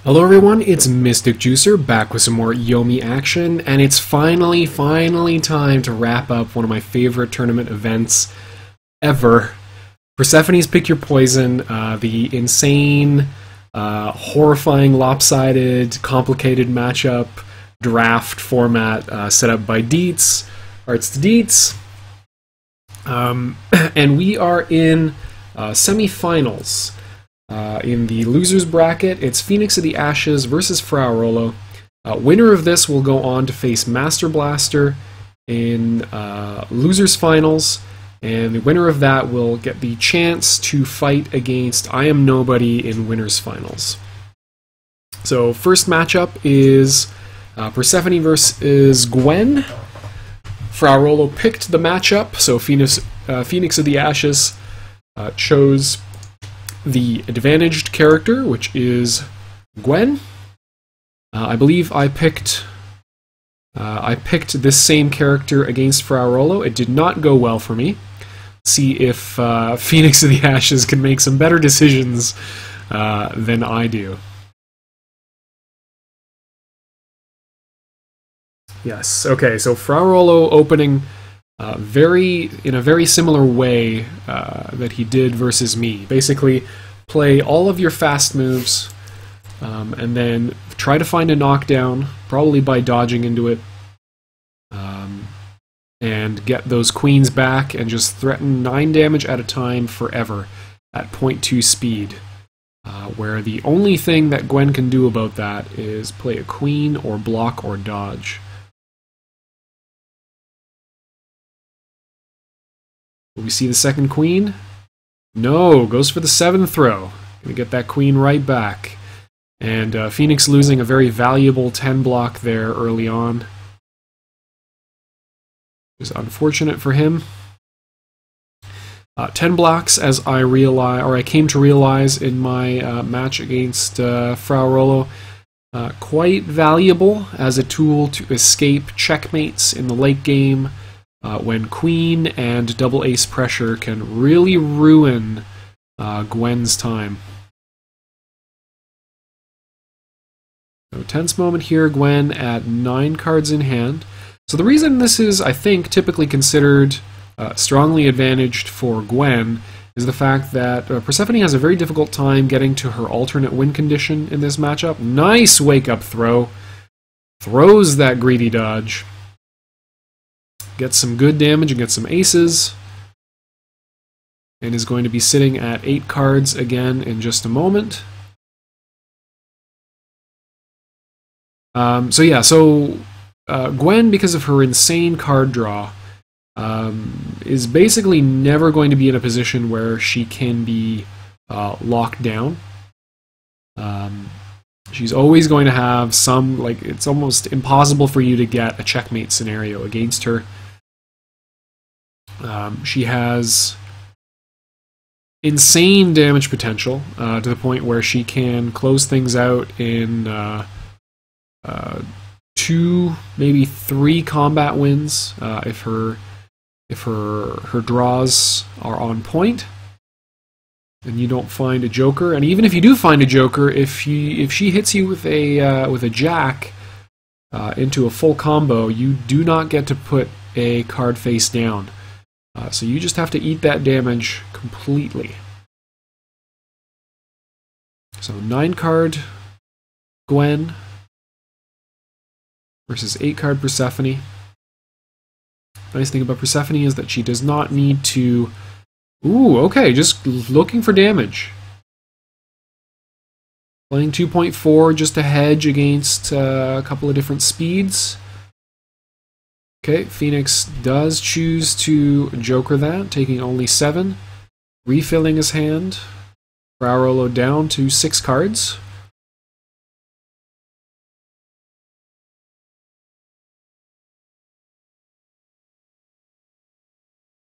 Hello everyone, it's Mystic Juicer back with some more Yomi action, and it's finally time to wrap up one of my favorite tournament events ever. Persephone's Pick Your Poison, the insane, horrifying, lopsided, complicated matchup draft format set up by Deets, Arts to Deets. And we are in semi-finals. In the losers bracket, it's Fenix of the Ashes versus FraaOrolo. Winner of this will go on to face mastrblastr in losers finals, and the winner of that will get the chance to fight against I Am Nobody in winners finals. So first matchup is Persephone versus Gwen. FraaOrolo picked the matchup, so Fenix of the Ashes chose the advantaged character, which is Gwen. I believe I picked this same character against FraaOrolo. It did not go well for me. See if Fenix of the Ashes can make some better decisions than I do. Yes. Okay. So FraaOrolo opening in a very similar way that he did versus me. Basically, play all of your fast moves, and then try to find a knockdown, probably by dodging into it, and get those queens back, and just threaten 9 damage at a time forever at 0.2 speed. Where the only thing that Gwen can do about that is play a queen, or block, or dodge. Will we see the second queen? No, goes for the 7th throw. Gonna get that queen right back. And Fenix losing a very valuable 10 block there early on. It was unfortunate for him. 10 blocks, as I came to realize in my match against FraaOrolo, quite valuable as a tool to escape checkmates in the late game. When queen and double ace pressure can really ruin Gwen's time. So tense moment here, Gwen at 9 cards in hand. So the reason this is, I think, typically considered strongly advantaged for Gwen is the fact that Persephone has a very difficult time getting to her alternate win condition in this matchup. Nice wake-up throw. Throws that greedy dodge. Gets some good damage and gets some aces. And is going to be sitting at 8 cards again in just a moment. Gwen, because of her insane card draw, is basically never going to be in a position where she can be locked down. She's always going to have some, it's almost impossible for you to get a checkmate scenario against her. She has insane damage potential to the point where she can close things out in 2, maybe 3 combat wins if her draws are on point and you don't find a joker. And even if you do find a joker, if she hits you with a jack into a full combo, you do not get to put a card face down. So you just have to eat that damage completely. So 9 card Gwen versus 8 card Persephone. Nice thing about Persephone is that she does not need to... Ooh, okay, just looking for damage. Playing 2.4 just to hedge against a couple of different speeds. Okay, Fenix does choose to joker that, taking only 7. Refilling his hand. FraaOrolo down to 6 cards.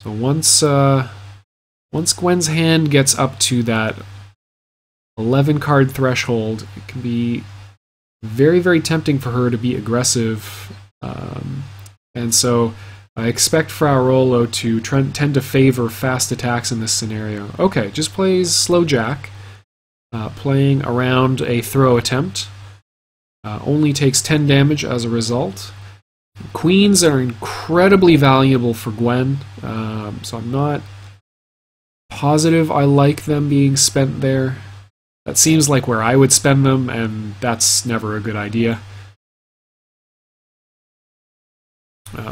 So once Gwen's hand gets up to that 11 card threshold, it can be very, very tempting for her to be aggressive. And so I expect FraaOrolo to tend to favor fast attacks in this scenario. Okay, just plays slow jack. playing around a throw attempt. Only takes 10 damage as a result. Queens are incredibly valuable for Gwen, so I'm not positive I like them being spent there. That seems like where I would spend them, and that's never a good idea.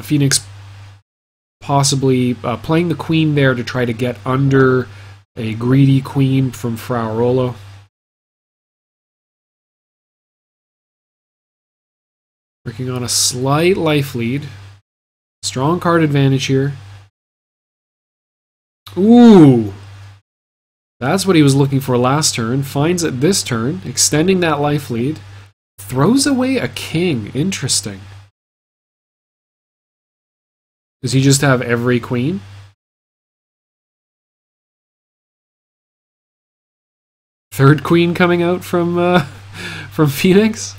Fenix possibly playing the queen there to try to get under a greedy queen from FraaOrolo. Working on a slight life lead. Strong card advantage here. Ooh! That's what he was looking for last turn. Finds it this turn, extending that life lead. Throws away a king. Interesting. Does he just have every queen? Third queen coming out from Fenix?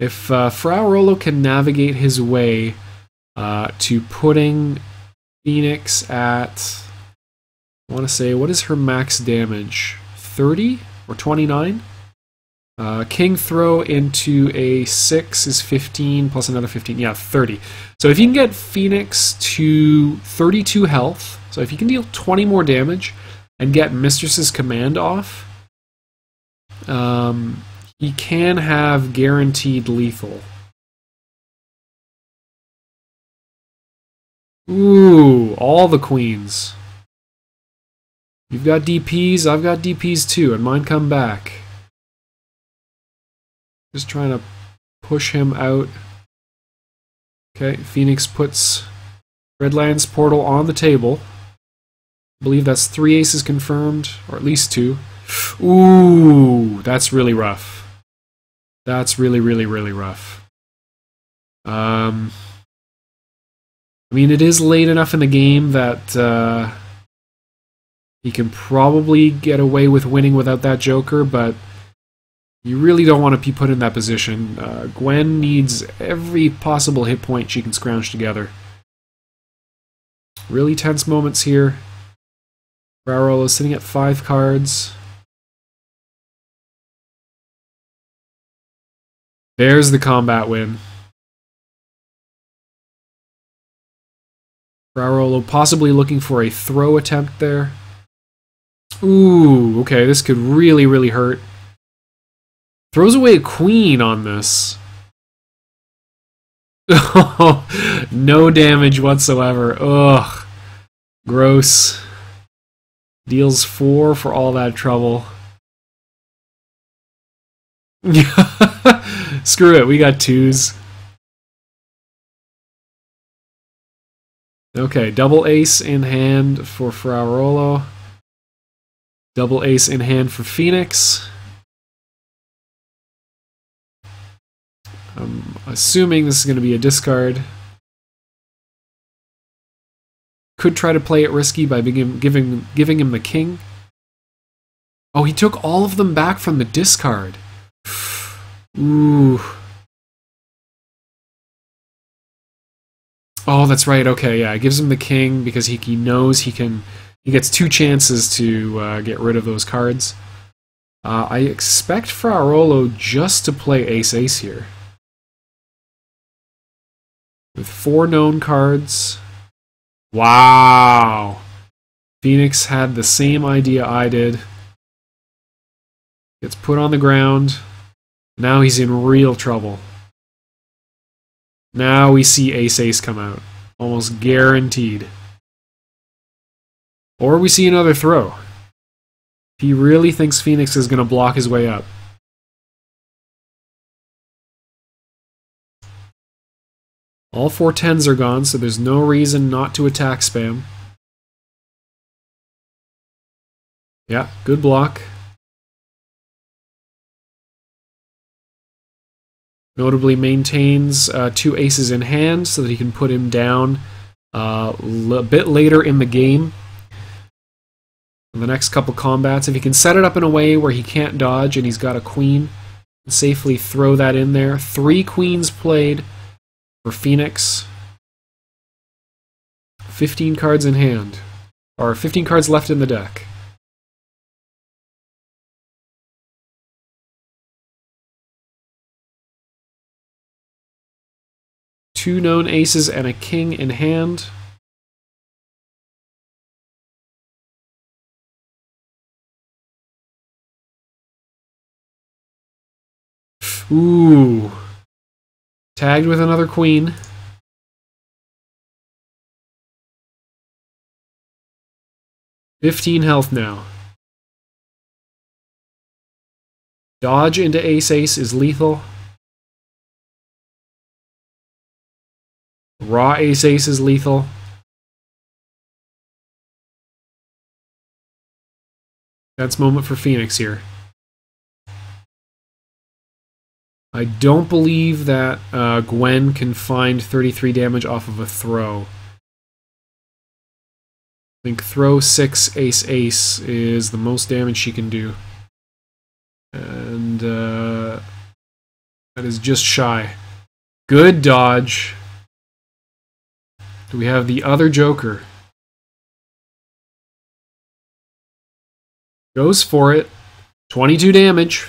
If FraaOrolo can navigate his way to putting Fenix at, I want to say, what is her max damage? 30 or 29? King throw into a 6 is 15 plus another 15. Yeah, 30. So if you can get Fenix to 32 health, so if you can deal 20 more damage and get Mistress's command off, he can have guaranteed lethal. Ooh, all the queens. You've got DPs, I've got DPs too, and mine come back. Just trying to push him out. Okay, Fenix puts Redlands Portal on the table. I believe that's 3 aces confirmed, or at least 2. Ooh, that's really rough. That's really, really, really rough. I mean, it is late enough in the game that he can probably get away with winning without that Joker, but you really don't want to be put in that position. Gwen needs every possible hit point she can scrounge together. Really tense moments here. FraaOrolo is sitting at 5 cards. There's the combat win. FraaOrolo possibly looking for a throw attempt there. Ooh, okay, this could really, really hurt. Throws away a queen on this. No damage whatsoever. Ugh. Gross. Deals 4 for all that trouble. Screw it, we got 2s. Okay, double ace in hand for FraaOrolo. Double ace in hand for Fenix. I'm assuming this is going to be a discard. Could try to play it risky by giving him the king. Oh, he took all of them back from the discard. Ooh. Oh, that's right. Okay, yeah, it gives him the king because he knows he gets 2 chances to get rid of those cards. I expect FraaOrolo just to play ace-ace here. With 4 known cards. Wow! Fenix had the same idea I did. Gets put on the ground. Now he's in real trouble. Now we see ace-ace come out. Almost guaranteed. Or we see another throw. He really thinks Fenix is going to block his way up. All 4 10s are gone, so there's no reason not to attack spam. Yeah, good block. Notably maintains 2 aces in hand so that he can put him down a bit later in the game. In the next couple combats, if he can set it up in a way where he can't dodge and he's got a queen, safely throw that in there. 3 queens played. for Fenix. 15 cards in hand. Or 15 cards left in the deck. Two known aces and a king in hand. Ooh. Tagged with another queen. $15 health now. Dodge into ace-ace is lethal. Raw ace-ace is lethal. Tense moment for Fenix here. I don't believe that Gwen can find 33 damage off of a throw. I think throw 6 ace-ace is the most damage she can do. And that is just shy. Good dodge. Do we have the other Joker? Goes for it. 22 damage.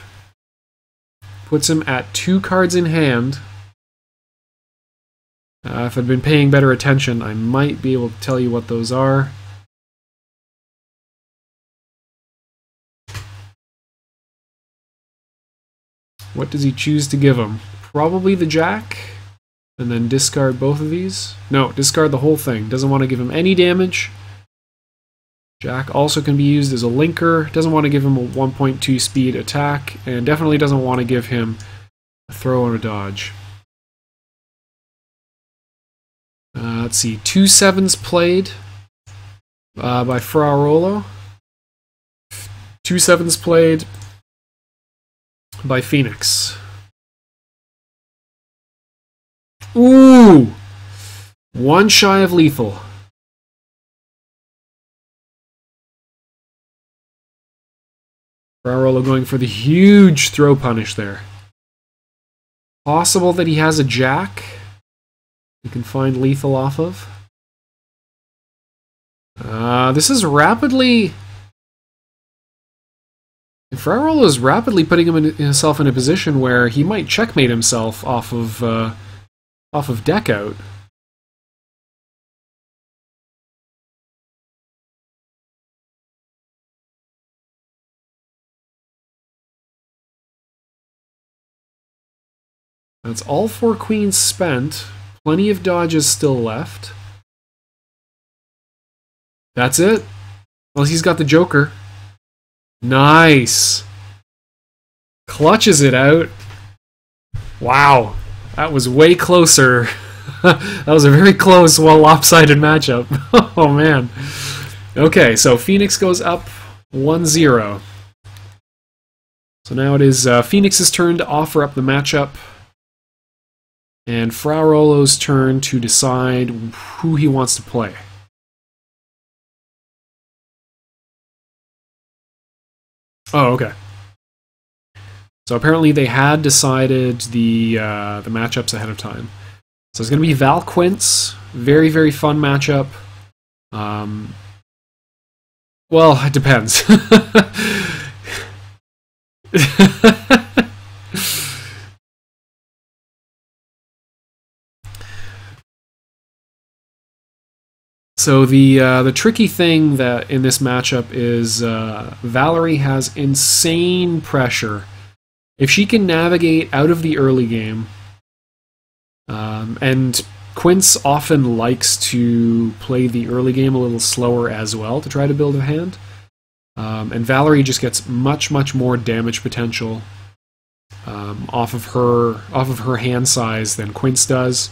Puts him at 2 cards in hand. If I'd been paying better attention, I might be able to tell you what those are. What does he choose to give him? Probably the Jack. And then discard both of these. No, discard the whole thing. Doesn't want to give him any damage. Jack also can be used as a linker. Doesn't want to give him a 1.2 speed attack. And definitely doesn't want to give him a throw and a dodge. Let's see. 2 7s played by FraaOrolo. 2 7s played by Fenix. Ooh! 1 shy of lethal. FraaOrolo going for the huge throw punish there. Possible that he has a Jack he can find lethal off of. This is rapidly... FraaOrolo is rapidly putting himself in a position where he might checkmate himself off of deck out. That's all 4 queens spent. Plenty of dodges still left. That's it. Well, he's got the Joker. Nice. Clutches it out. Wow. That was way closer. That was a very close, well, lopsided matchup. Oh, man. Okay, so Fenix goes up 1-0. So now it is Fenix's turn to offer up the matchup. And FraaOrolo's turn to decide who he wants to play. Oh, okay. So apparently they had decided the matchups ahead of time. So it's going to be Val Quince. Very, very fun matchup. Well, it depends. So the tricky thing that in this matchup is Valerie has insane pressure. If she can navigate out of the early game, and Quince often likes to play the early game a little slower as well to try to build a hand, and Valerie just gets much more damage potential off of her hand size than Quince does.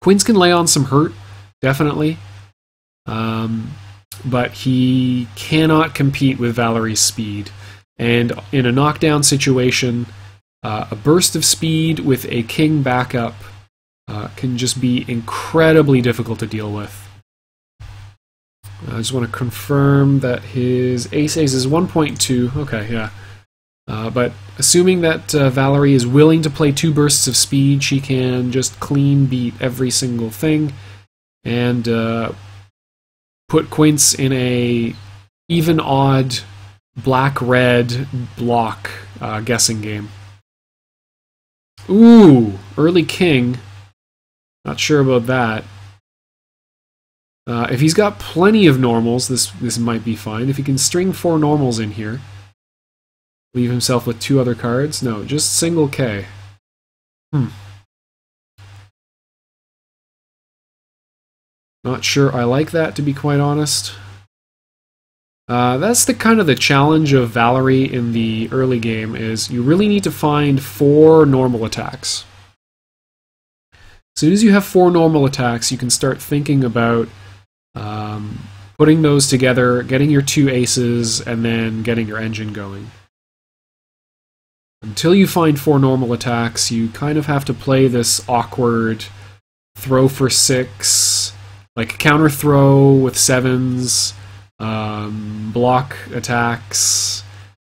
Quince can lay on some hurt. Definitely. But he cannot compete with Valerie's speed. And in a knockdown situation, a burst of speed with a king backup can just be incredibly difficult to deal with. I just want to confirm that his ace-ace is 1.2. Okay, yeah. But assuming that Valerie is willing to play 2 bursts of speed, she can just clean beat every single thing and put Quince in a even-odd black-red block guessing game. Ooh, early king. Not sure about that. If he's got plenty of normals, this might be fine. If he can string 4 normals in here, leave himself with 2 other cards. No, just single K. Not sure I like that, to be quite honest. That's the kind of the challenge of Valerie in the early game, is you really need to find 4 normal attacks. As soon as you have 4 normal attacks, you can start thinking about putting those together, getting your 2 aces, and then getting your engine going. Until you find 4 normal attacks, you kind of have to play this awkward throw for 6, like counter throw with 7s, block attacks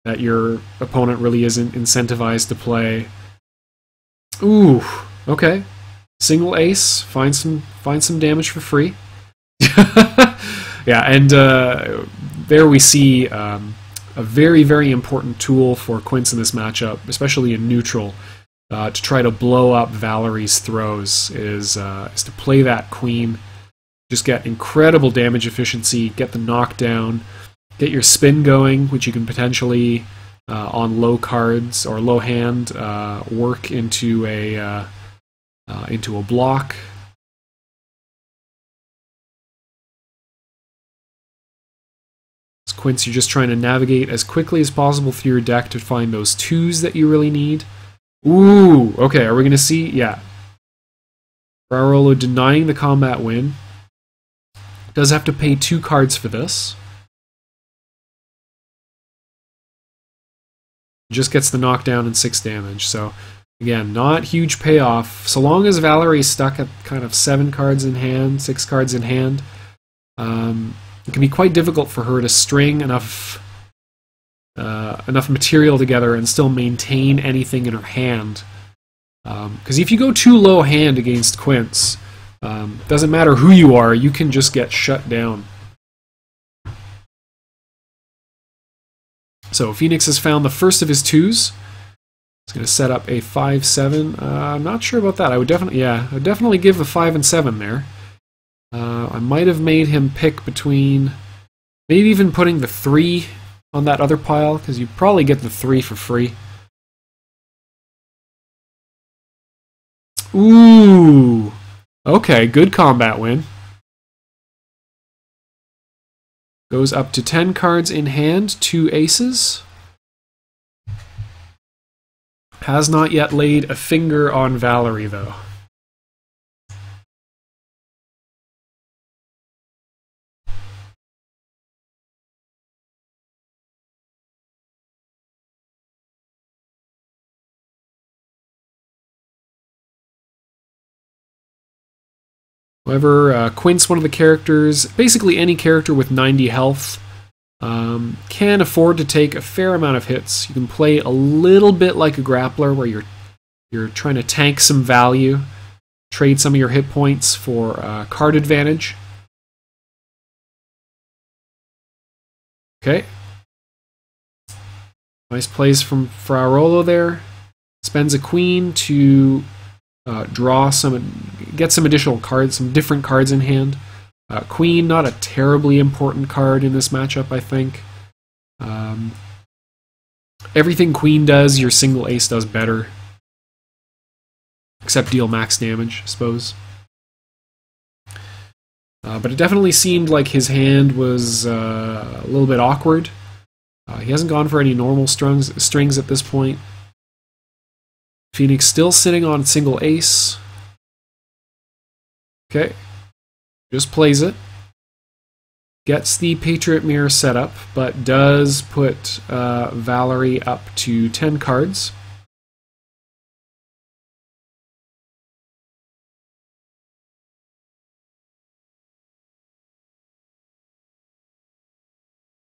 that your opponent really isn't incentivized to play. Ooh, okay. Single ace, find some damage for free. Yeah, and there we see a very, very important tool for Quince in this matchup, especially in neutral, to try to blow up Valerie's throws, is to play that queen. Just get incredible damage efficiency, get the knockdown, get your spin going, which you can potentially, on low cards or low hand, work into a block. Quince, you're just trying to navigate as quickly as possible through your deck to find those 2s that you really need. Ooh, okay, are we going to see? Yeah. FraaOrolo denying the combat win. Does have to pay 2 cards for this. Just gets the knockdown and 6 damage, so again, not huge payoff. So long as Valerie's stuck at kind of 7 cards in hand, 6 cards in hand, it can be quite difficult for her to string enough material together and still maintain anything in her hand. Because if you go too low hand against Quince, doesn't matter who you are, you can just get shut down. So Fenix has found the first of his 2s. He's going to set up a 5-7. I'm not sure about that. I would definitely give the 5 and 7 there. I might have made him pick between, maybe even putting the 3 on that other pile, because you probably get the 3 for free. Ooh! Okay, good combat win. Goes up to 10 cards in hand, 2 aces. Has not yet laid a finger on Valerie, though. However, Quince, one of the characters, basically any character with 90 health, can afford to take a fair amount of hits. You can play a little bit like a grappler, where you're trying to tank some value, trade some of your hit points for card advantage. Okay. Nice plays from FraaOrolo there. Spends a queen to get some additional cards, some different cards in hand. Queen, not a terribly important card in this matchup, I think. Everything Queen does, your single ace does better. Except deal max damage, I suppose. But it definitely seemed like his hand was a little bit awkward. He hasn't gone for any normal strings at this point. Fenix still sitting on single ace. Okay. Just plays it. Gets the Patriot Mirror set up, but does put Valerie up to 10 cards.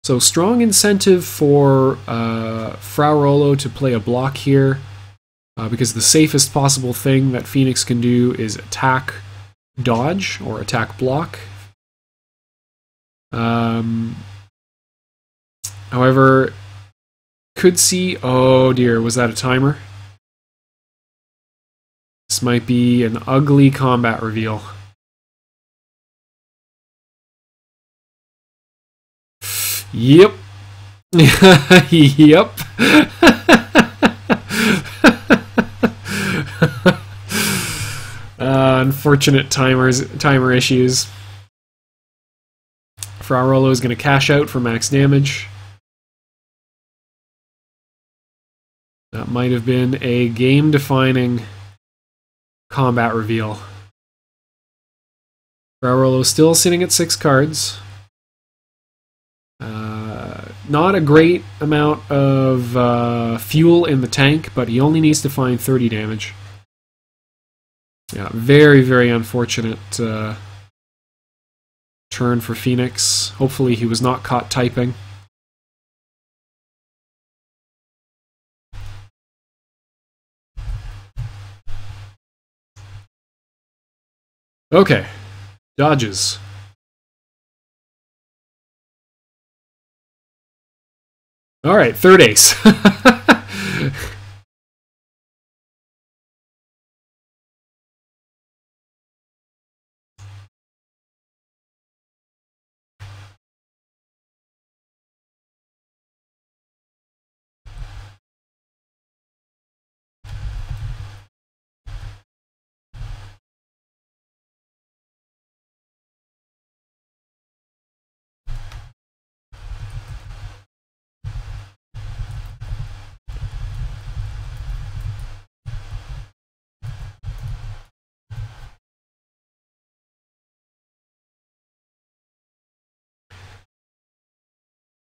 So strong incentive for FraaOrolo to play a block here, because the safest possible thing that Fenix can do is attack dodge or attack block. However, could see... Oh dear, was that a timer? This might be an ugly combat reveal. Yep. Yep. Unfortunate timer issues. FraaOrolo is going to cash out for max damage. That might have been a game-defining combat reveal. FraaOrolo still sitting at 6 cards. Not a great amount of fuel in the tank, but he only needs to find 30 damage. Yeah, very, very unfortunate turn for Fenix. Hopefully he was not caught typing. Okay, dodges. Alright, third ace.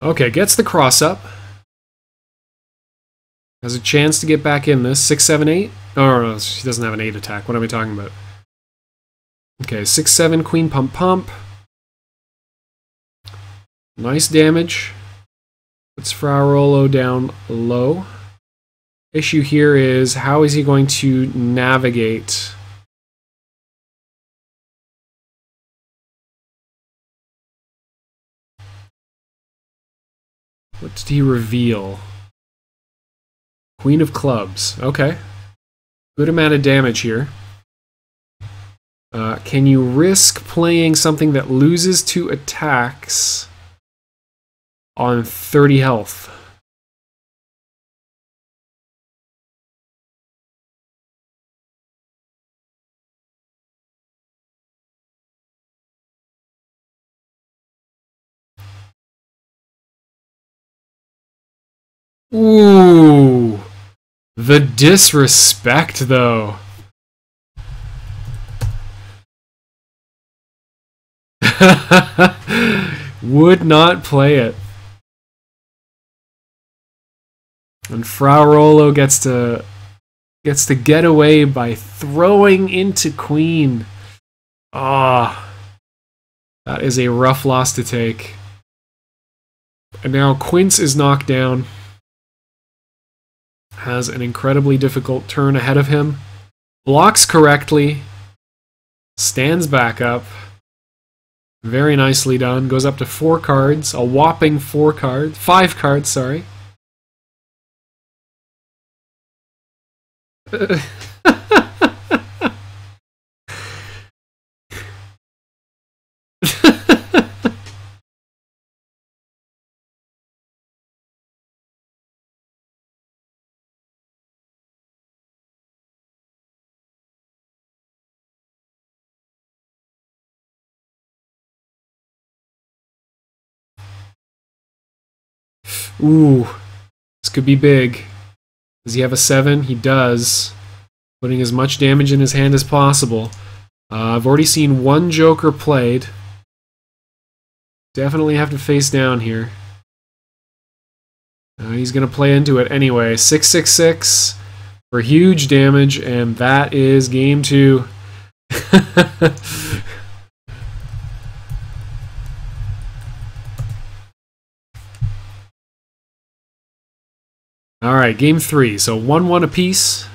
Okay, gets the cross up. Has a chance to get back in this. 6, 7, 8? Oh, no, she doesn't have an 8 attack. What am I talking about? Okay, 6, 7, queen, pump, pump. Nice damage. Puts FraaOrolo down low. Issue here is, how is he going to navigate? What did he reveal? Queen of Clubs. Okay. Good amount of damage here. Can you risk playing something that loses 2 attacks on 30 health? Ooh, the disrespect, though. Would not play it. And FraaOrolo gets to get away by throwing into queen. Ah, that is a rough loss to take. And now Quince is knocked down. Has an incredibly difficult turn ahead of him. Blocks correctly. Stands back up. Very nicely done. Goes up to 4 cards. A whopping 5 cards, sorry. Ooh, this could be big. Does he have a 7? He does. Putting as much damage in his hand as possible. I've already seen 1 Joker played. Definitely have to face down here. He's going to play into it anyway. 666 for huge damage, and that is game 2. Alright, game 3. So 1-1 apiece.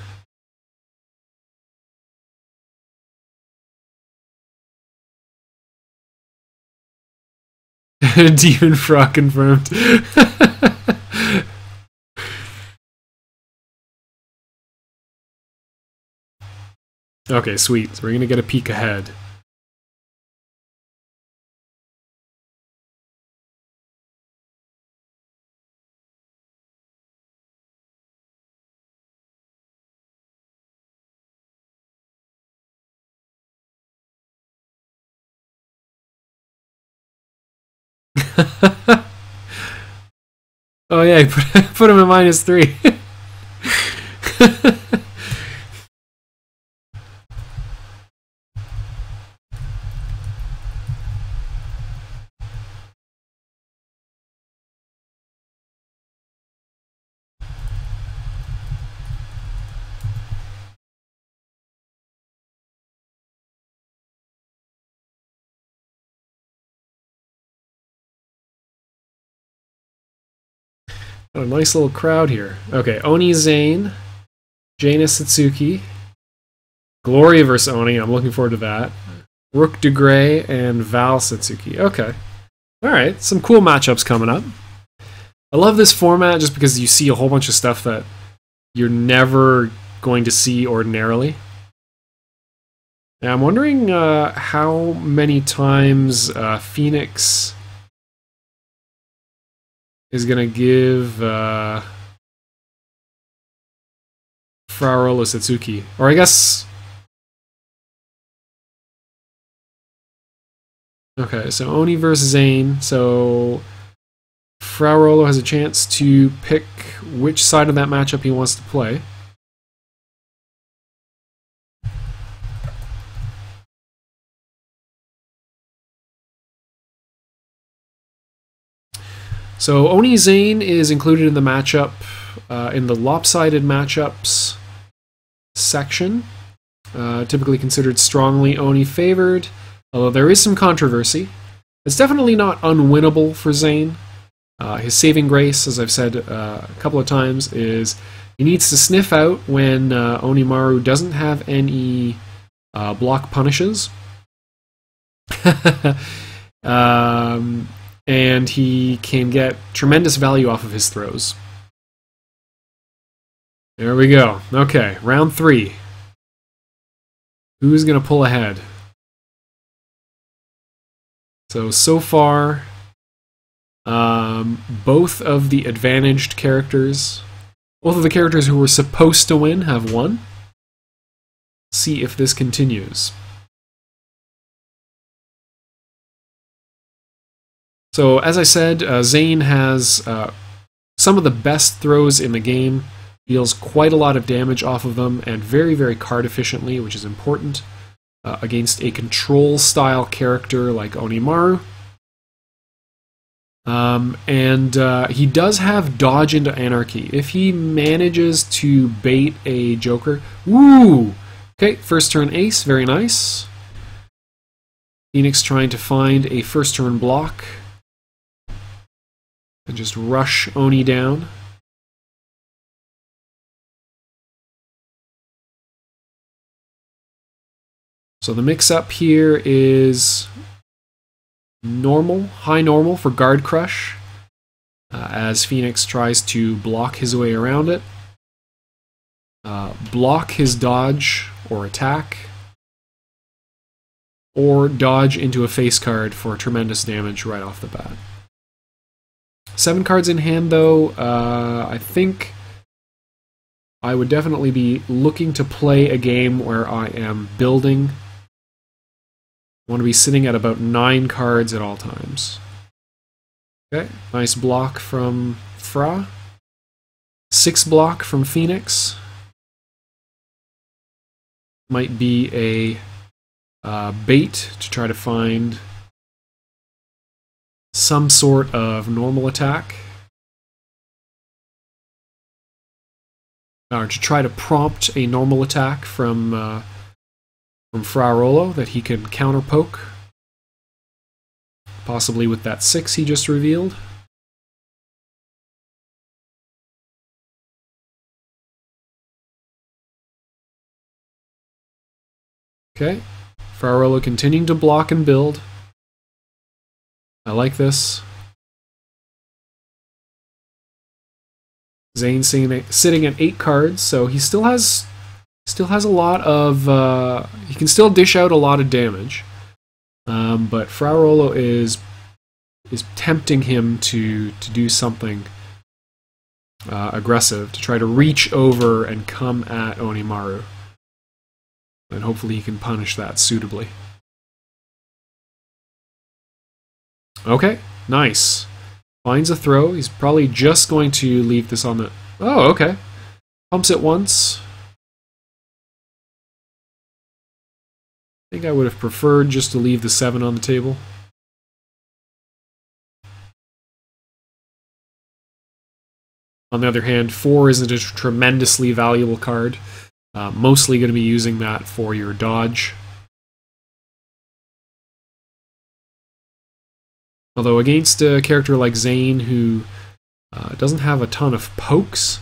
Demon Frog confirmed. Okay, sweet. So we're gonna get a peek ahead. Oh yeah, put him at -3. A nice little crowd here. Okay, Oni Zane, Jaina Setsuki, Gloria versus Oni. I'm looking forward to that. Rook DeGrey and Val Setsuki. Okay. Alright, some cool matchups coming up. I love this format just because you see a whole bunch of stuff that you're never going to see ordinarily. And I'm wondering how many times Fenix is going to give FraaOrolo Setsuki. Or I guess... Okay, so Oni versus Zane. So FraaOrolo has a chance to pick which side of that matchup he wants to play. So Oni Zane is included in the matchup, in the lopsided matchups section. Typically considered strongly Oni favored, although there is some controversy. It's definitely not unwinnable for Zane. His saving grace, as I've said a couple of times, is he needs to sniff out when Onimaru doesn't have any block punishes. And he can get tremendous value off of his throws. There we go. Okay, round 3. Who's going to pull ahead? So far, both of the advantaged characters, both of the characters who were supposed to win have won. See if this continues. So, as I said, Zane has some of the best throws in the game, deals quite a lot of damage off of them, and very, very card efficiently, which is important against a control-style character like Onimaru. He does have Dodge into Anarchy. If he manages to bait a Joker... Woo! Okay, first turn ace, very nice. Fenix trying to find a first turn block. And just rush Oni down. So the mix-up here is normal, high normal for Guard Crush, as Fenix tries to block his way around it. Block his dodge or attack, or dodge into a face card for tremendous damage right off the bat. 7 cards in hand, though. I think I would definitely be looking to play a game where I am building. I want to be sitting at about 9 cards at all times. Okay, nice block from Fra. 6 block from Fenix. Might be a bait to try to find some sort of normal attack. Or to try to prompt a normal attack from FraaOrolo that he can counterpoke. Possibly with that 6 he just revealed. Okay. FraaOrolo continuing to block and build. I like this. Zane sitting at 8 cards, so he still has a lot of he can still dish out a lot of damage. But FraaOrolo is tempting him to do something aggressive, to try to reach over and come at Onimaru. And hopefully he can punish that suitably. Okay, nice. Finds a throw. He's probably just going to leave this on the... Oh, okay. Pumps it once. I think I would have preferred just to leave the 7 on the table. On the other hand, 4 isn't a tremendously valuable card. Mostly going to be using that for your dodge. Although against a character like Zane, who doesn't have a ton of pokes,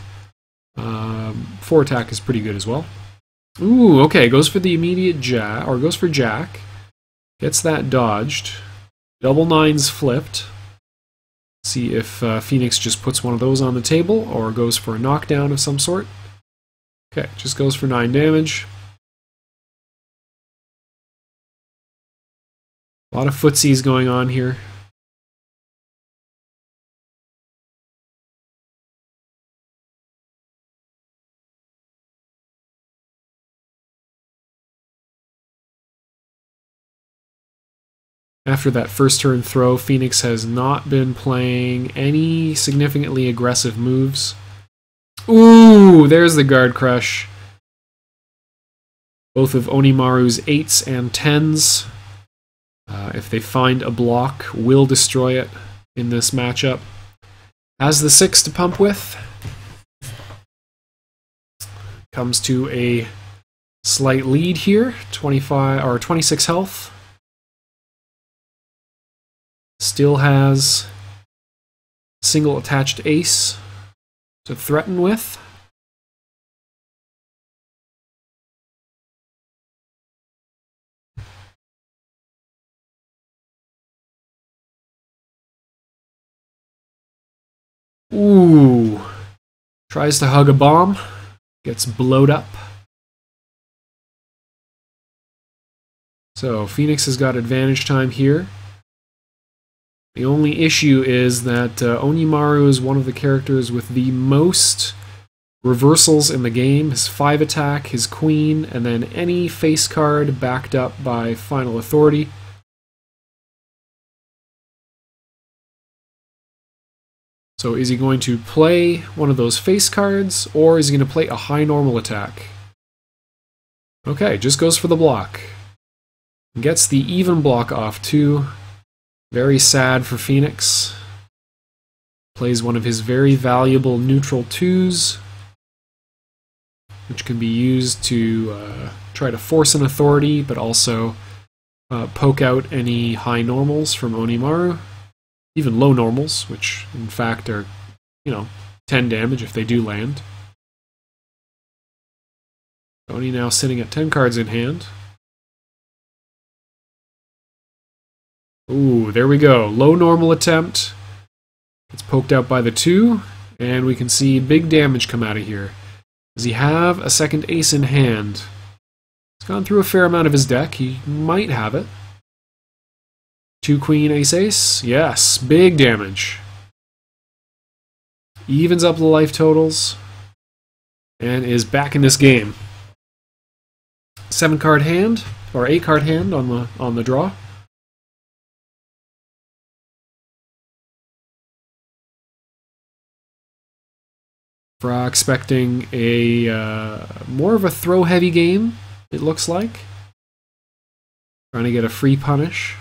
4 attack is pretty good as well. Ooh, okay, goes for the immediate jack, or goes for jack. Gets that dodged. Double 9s flipped. See if Fenix just puts one of those on the table, or goes for a knockdown of some sort. Okay, just goes for 9 damage. A lot of footsies going on here. After that first turn throw, Fenix has not been playing any significantly aggressive moves. Ooh, there's the guard crush. Both of Onimaru's 8s and 10s, if they find a block, will destroy it in this matchup. Has the 6 to pump with. Comes to a slight lead here, 25 or 26 health. Still has single attached ace to threaten with. Ooh. Tries to hug a bomb. Gets blowed up. So Fenix has got advantage time here. The only issue is that Onimaru is one of the characters with the most reversals in the game. His 5 attack, his queen, and then any face card backed up by final authority. So is he going to play one of those face cards, or is he going to play a high normal attack? Okay, just goes for the block. Gets the even block off too. Very sad for Fenix. Plays one of his very valuable neutral 2s, which can be used to try to force an authority, but also poke out any high normals from Onimaru. Even low normals, which in fact are, 10 damage if they do land. Oni now sitting at 10 cards in hand. Ooh, there we go. Low normal attempt. It's poked out by the 2, and we can see big damage come out of here. Does he have a second ace in hand? He's gone through a fair amount of his deck. He might have it. 2 queen, ace, ace. Yes, big damage. Evens up the life totals, and is back in this game. 7 card hand, or 8 card hand on the draw. Fra expecting a more of a throw-heavy game, it looks like. Trying to get a free punish.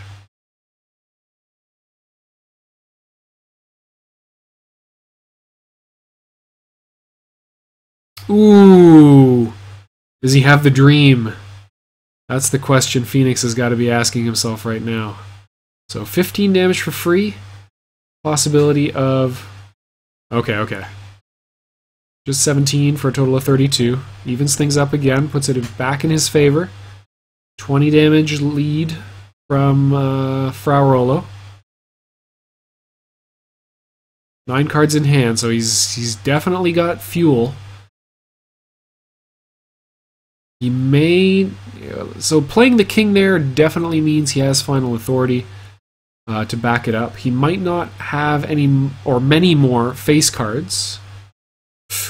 Ooh! Does he have the dream? That's the question Fenix has got to be asking himself right now. So 15 damage for free. Possibility of... Okay. Just 17 for a total of 32. Evens things up again, puts it back in his favor. 20 damage lead from FraaOrolo. 9 cards in hand, so he's definitely got fuel. He may... So playing the king there definitely means he has final authority to back it up. He might not have any or many more face cards.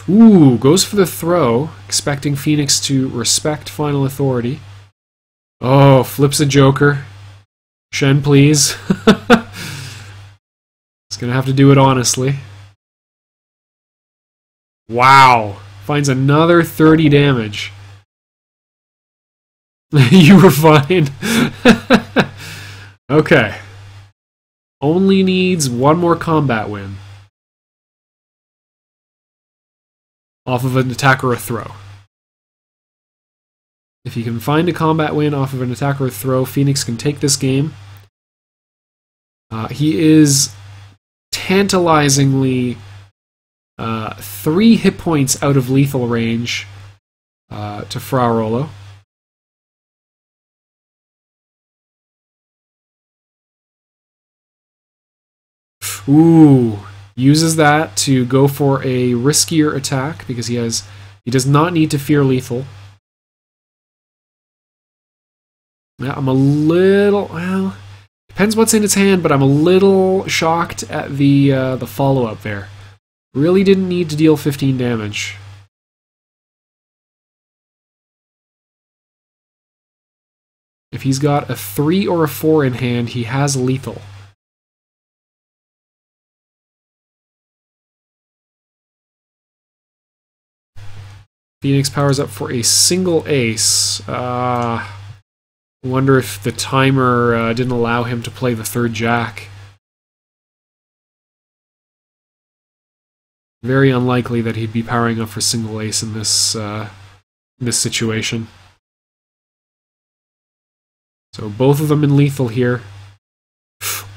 Ooh, goes for the throw, expecting Fenix to respect final authority. Oh, flips a joker. Shen, please. He's gonna have to do it honestly. Wow. Finds another 30 damage. You were fine. Okay. Only needs one more combat win. Off of an attack or a throw. If he can find a combat win off of an attack or a throw, Fenix can take this game. He is tantalizingly 3 hit points out of lethal range to FraaOrolo. Ooh, uses that to go for a riskier attack because he does not need to fear lethal. Yeah, I'm a little, well, depends what's in its hand, but I'm a little shocked at the follow-up there. Really didn't need to deal 15 damage. If he's got a 3 or a 4 in hand, he has lethal. Fenix powers up for a single ace. Wonder if the timer didn't allow him to play the 3rd jack. Very unlikely that he'd be powering up for single ace in this situation. So both of them in lethal here.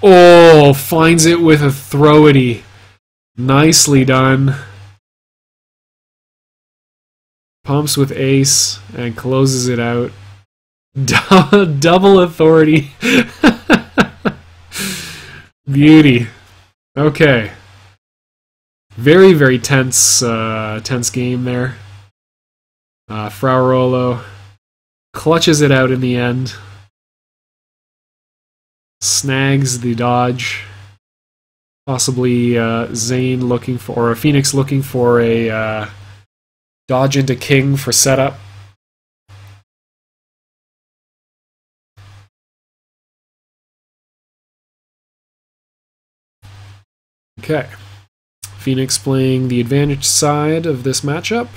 Oh, finds it with a throw-ity. Nicely done. Pumps with ace and closes it out. Double authority. Beauty. Okay. Very, very tense game there. FraaOrolo clutches it out in the end. Snags the dodge. Possibly Zane looking for, or Fenix looking for a dodge into king for setup. Okay. Fenix playing the advantage side of this matchup.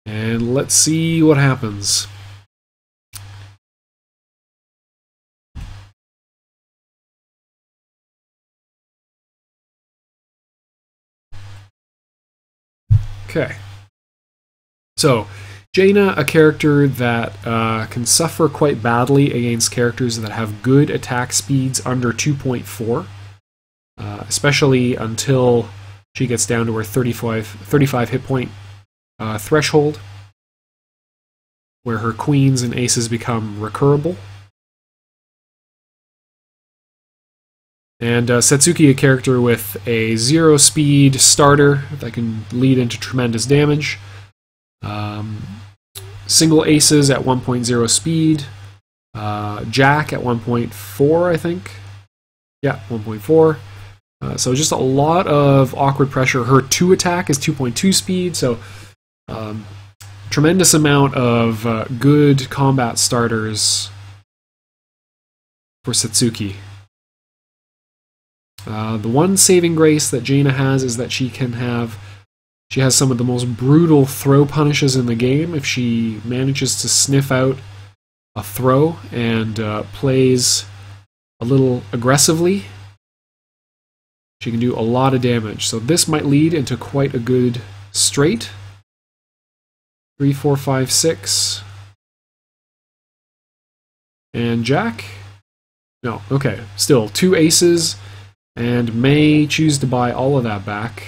And let's see what happens. Okay. So, Jaina, a character that can suffer quite badly against characters that have good attack speeds under 2.4. Especially until she gets down to her 35 hit point threshold, where her queens and aces become recurable. And Setsuki, a character with a 0 speed starter that can lead into tremendous damage. Single aces at 1.0 speed. Jack at 1.4, I think. Yeah, 1.4. So just a lot of awkward pressure. Her 2 attack is 2.2 speed, so tremendous amount of good combat starters for Setsuki. The one saving grace that Jaina has is that she has some of the most brutal throw punishes in the game. If she manages to sniff out a throw and plays a little aggressively, she can do a lot of damage. So this might lead into quite a good straight. 3, 4, 5, 6. And Jack? No, okay. Still, 2 aces, and may choose to buy all of that back.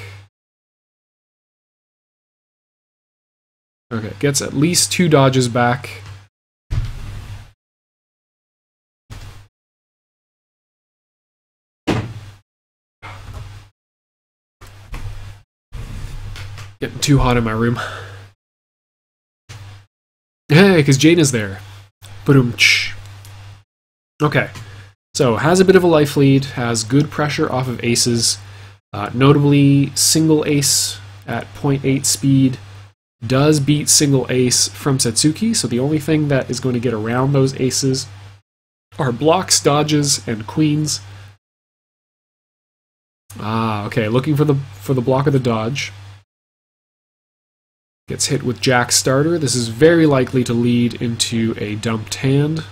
Okay, gets at least 2 dodges back. Getting too hot in my room. Hey, because Jaina's there. Ba-dum-tsh. Okay, so has a bit of a life lead, has good pressure off of aces, notably single ace at 0.8 speed, does beat single ace from Setsuki, so the only thing that is going to get around those aces are blocks, dodges, and queens. Ah, okay, looking for the block of the dodge. Gets hit with Jack starter. This is very likely to lead into a dumped hand.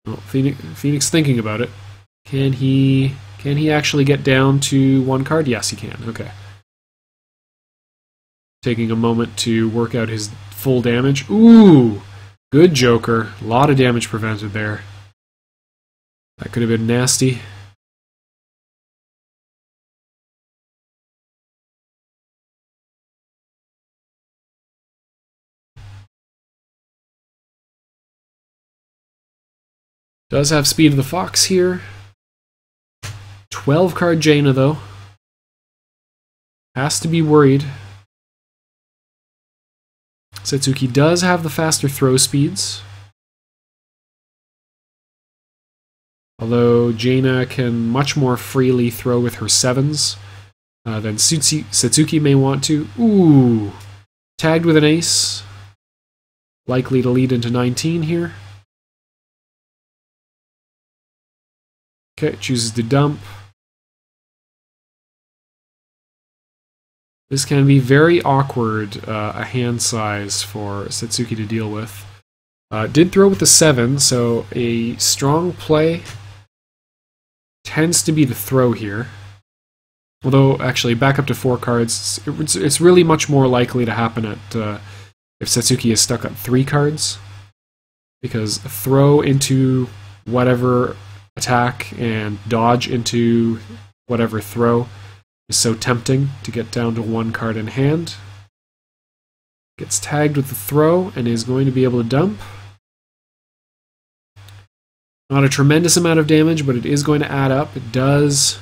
Oh, Fenix thinking about it. Can he actually get down to one card? Yes, he can. Okay. Taking a moment to work out his full damage. Ooh! Good Joker. A lot of damage prevented there. That could have been nasty. Does have Speed of the Fox here. 12 card Jaina though. Has to be worried. Setsuki does have the faster throw speeds. Although Jaina can much more freely throw with her 7s than Setsuki may want to. Ooh! Tagged with an ace. Likely to lead into 19 here. Okay, chooses to dump. This can be very awkward, a hand size for Setsuki to deal with. Did throw with the 7, so a strong play tends to be the throw here. Although, actually, back up to 4 cards, it's really much more likely to happen at if Setsuki is stuck at 3 cards. Because throw into whatever attack and dodge into whatever throw is so tempting to get down to 1 card in hand. Gets tagged with the throw and is going to be able to dump. Not a tremendous amount of damage, but it is going to add up. It does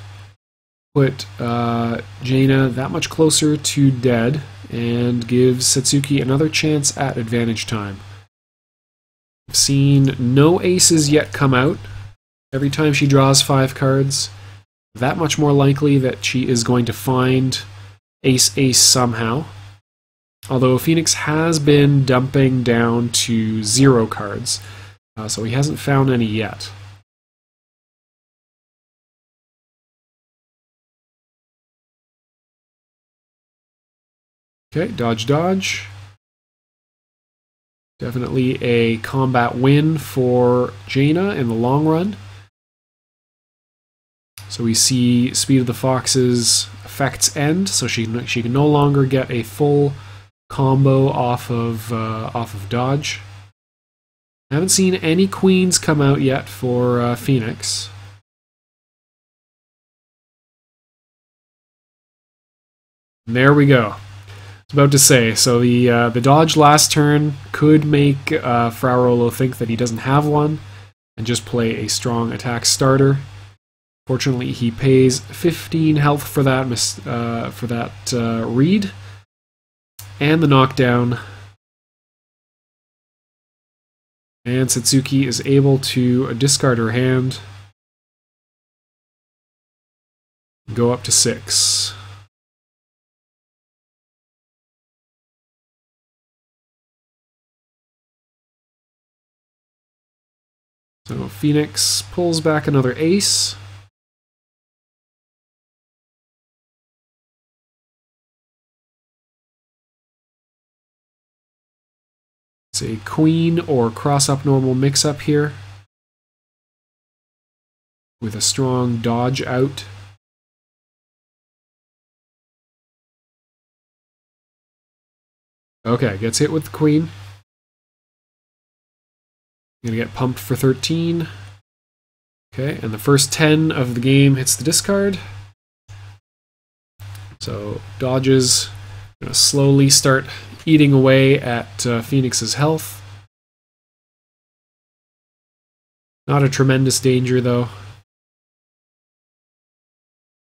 put Jaina that much closer to dead and gives Setsuki another chance at advantage time. I've seen no aces yet come out. Every time she draws 5 cards, that much more likely that she is going to find ace-ace somehow. Although Fenix has been dumping down to 0 cards, so he hasn't found any yet. Okay, dodge, dodge. Definitely a combat win for Jaina in the long run. So we see Speed of the Fox's effects end, so she can no longer get a full combo off of dodge. I haven't seen any queens come out yet for Fenix. And there we go. I was about to say, so the dodge last turn could make FraaOrolo think that he doesn't have one and just play a strong attack starter. Fortunately, he pays 15 health for that read and the knockdown. And Setsuki is able to discard her hand, go up to 6. So Fenix pulls back another ace. It's a queen or cross-up normal mix-up here with a strong dodge out. Okay, gets hit with the queen. Gonna get pumped for 13. Okay, and the first 10 of the game hits the discard. So dodges gonna slowly start eating away at Fenix's health. Not a tremendous danger though.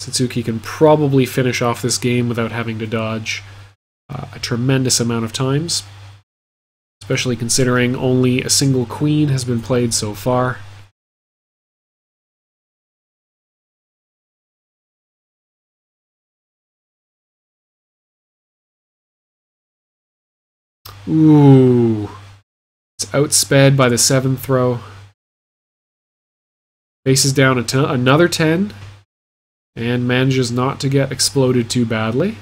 Setsuki can probably finish off this game without having to dodge a tremendous amount of times, especially considering only a single queen has been played so far. Ooh. It's outsped by the 7th throw. Faces down another 10. And manages not to get exploded too badly.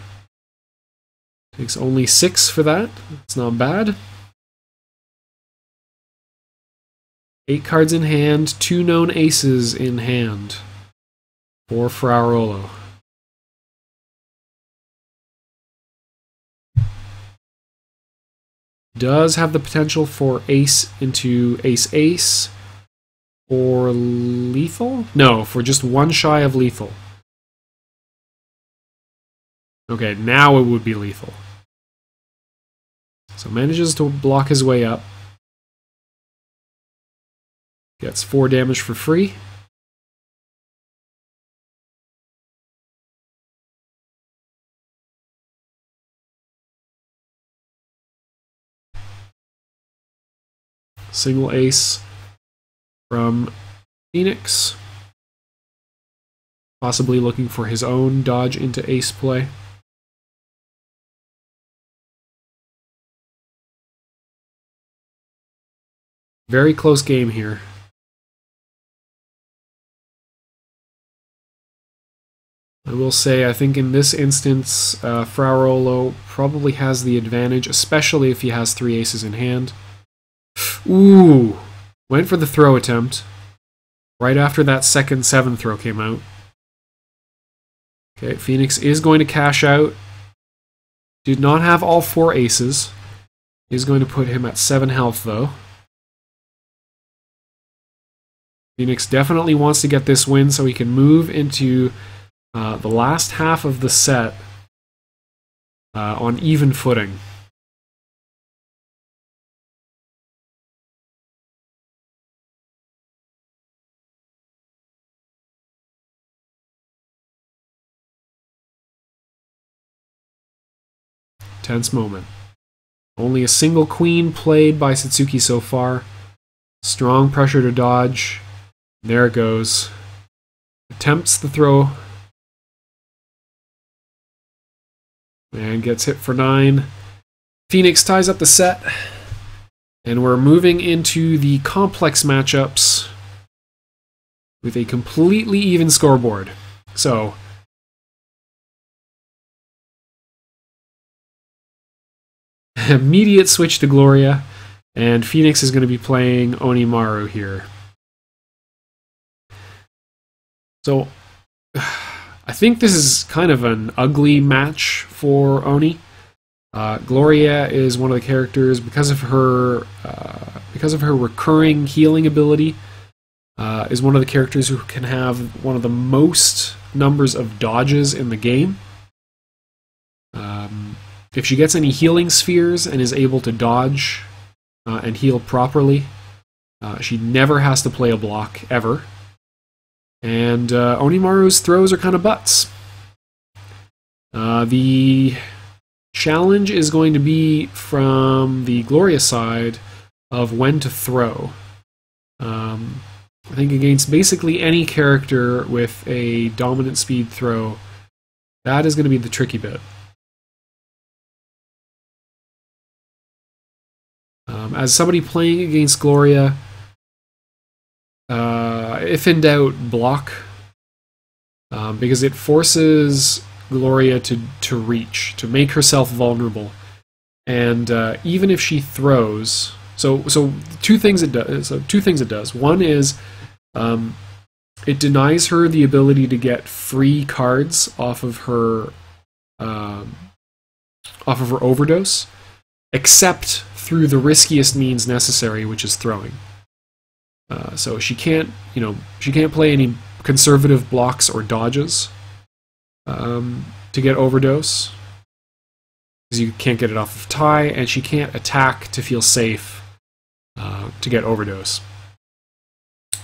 Takes only 6 for that. It's not bad. 8 cards in hand, 2 known aces in hand for FraaOrolo. Does have the potential for ace into ace-ace, or lethal? No, for just one shy of lethal. Okay, now it would be lethal. So manages to block his way up. Gets 4 damage for free. Single ace from Fenix. Possibly looking for his own dodge into ace play. Very close game here. I will say, I think in this instance, FraaOrolo probably has the advantage, especially if he has 3 aces in hand. Ooh! Went for the throw attempt. Right after that second 7 throw came out. Okay, Fenix is going to cash out. Did not have all 4 aces. Is going to put him at 7 health, though. Fenix definitely wants to get this win so he can move into the last half of the set on even footing. Tense moment. Only a single queen played by Setsuki so far. Strong pressure to dodge. There it goes. Attempts the throw. And gets hit for 9. Fenix ties up the set. And we're moving into the complex matchups with a completely even scoreboard. So, immediate switch to Gloria, and Fenix is going to be playing Onimaru here. So, I think this is kind of an ugly match for Oni. Gloria is one of the characters, because of her recurring healing ability, is one of the characters who can have one of the most numbers of dodges in the game. If she gets any healing spheres and is able to dodge and heal properly, she never has to play a block, ever. And Onimaru's throws are kind of butts. The challenge is going to be from the Gloria side of when to throw. I think against basically any character with a dominant speed throw, that is going to be the tricky bit. As somebody playing against Gloria, if in doubt, block, because it forces Gloria to reach, to make herself vulnerable, and even if she throws, so two things it does. One is it denies her the ability to get free cards off of her overdose, except through the riskiest means necessary, which is throwing. So she can't play any conservative blocks or dodges to get overdose, because you can't get it off of tie, and she can't attack to feel safe to get overdose.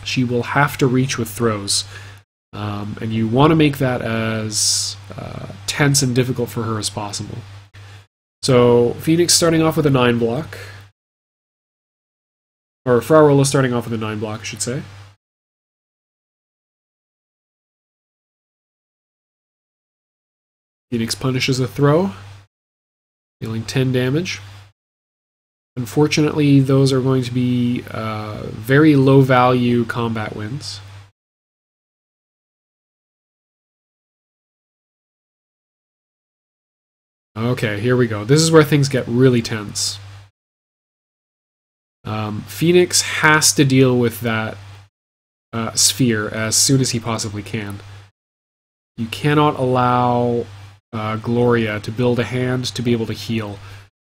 She will have to reach with throws. And you want to make that as tense and difficult for her as possible. So Fenix starting off with a 9 block. Or FraaOrolo starting off with a 9 block, I should say. Fenix punishes a throw, dealing 10 damage. Unfortunately, those are going to be very low value combat wins. Okay, here we go. This is where things get really tense. Fenix has to deal with that sphere as soon as he possibly can. You cannot allow Gloria to build a hand to be able to heal,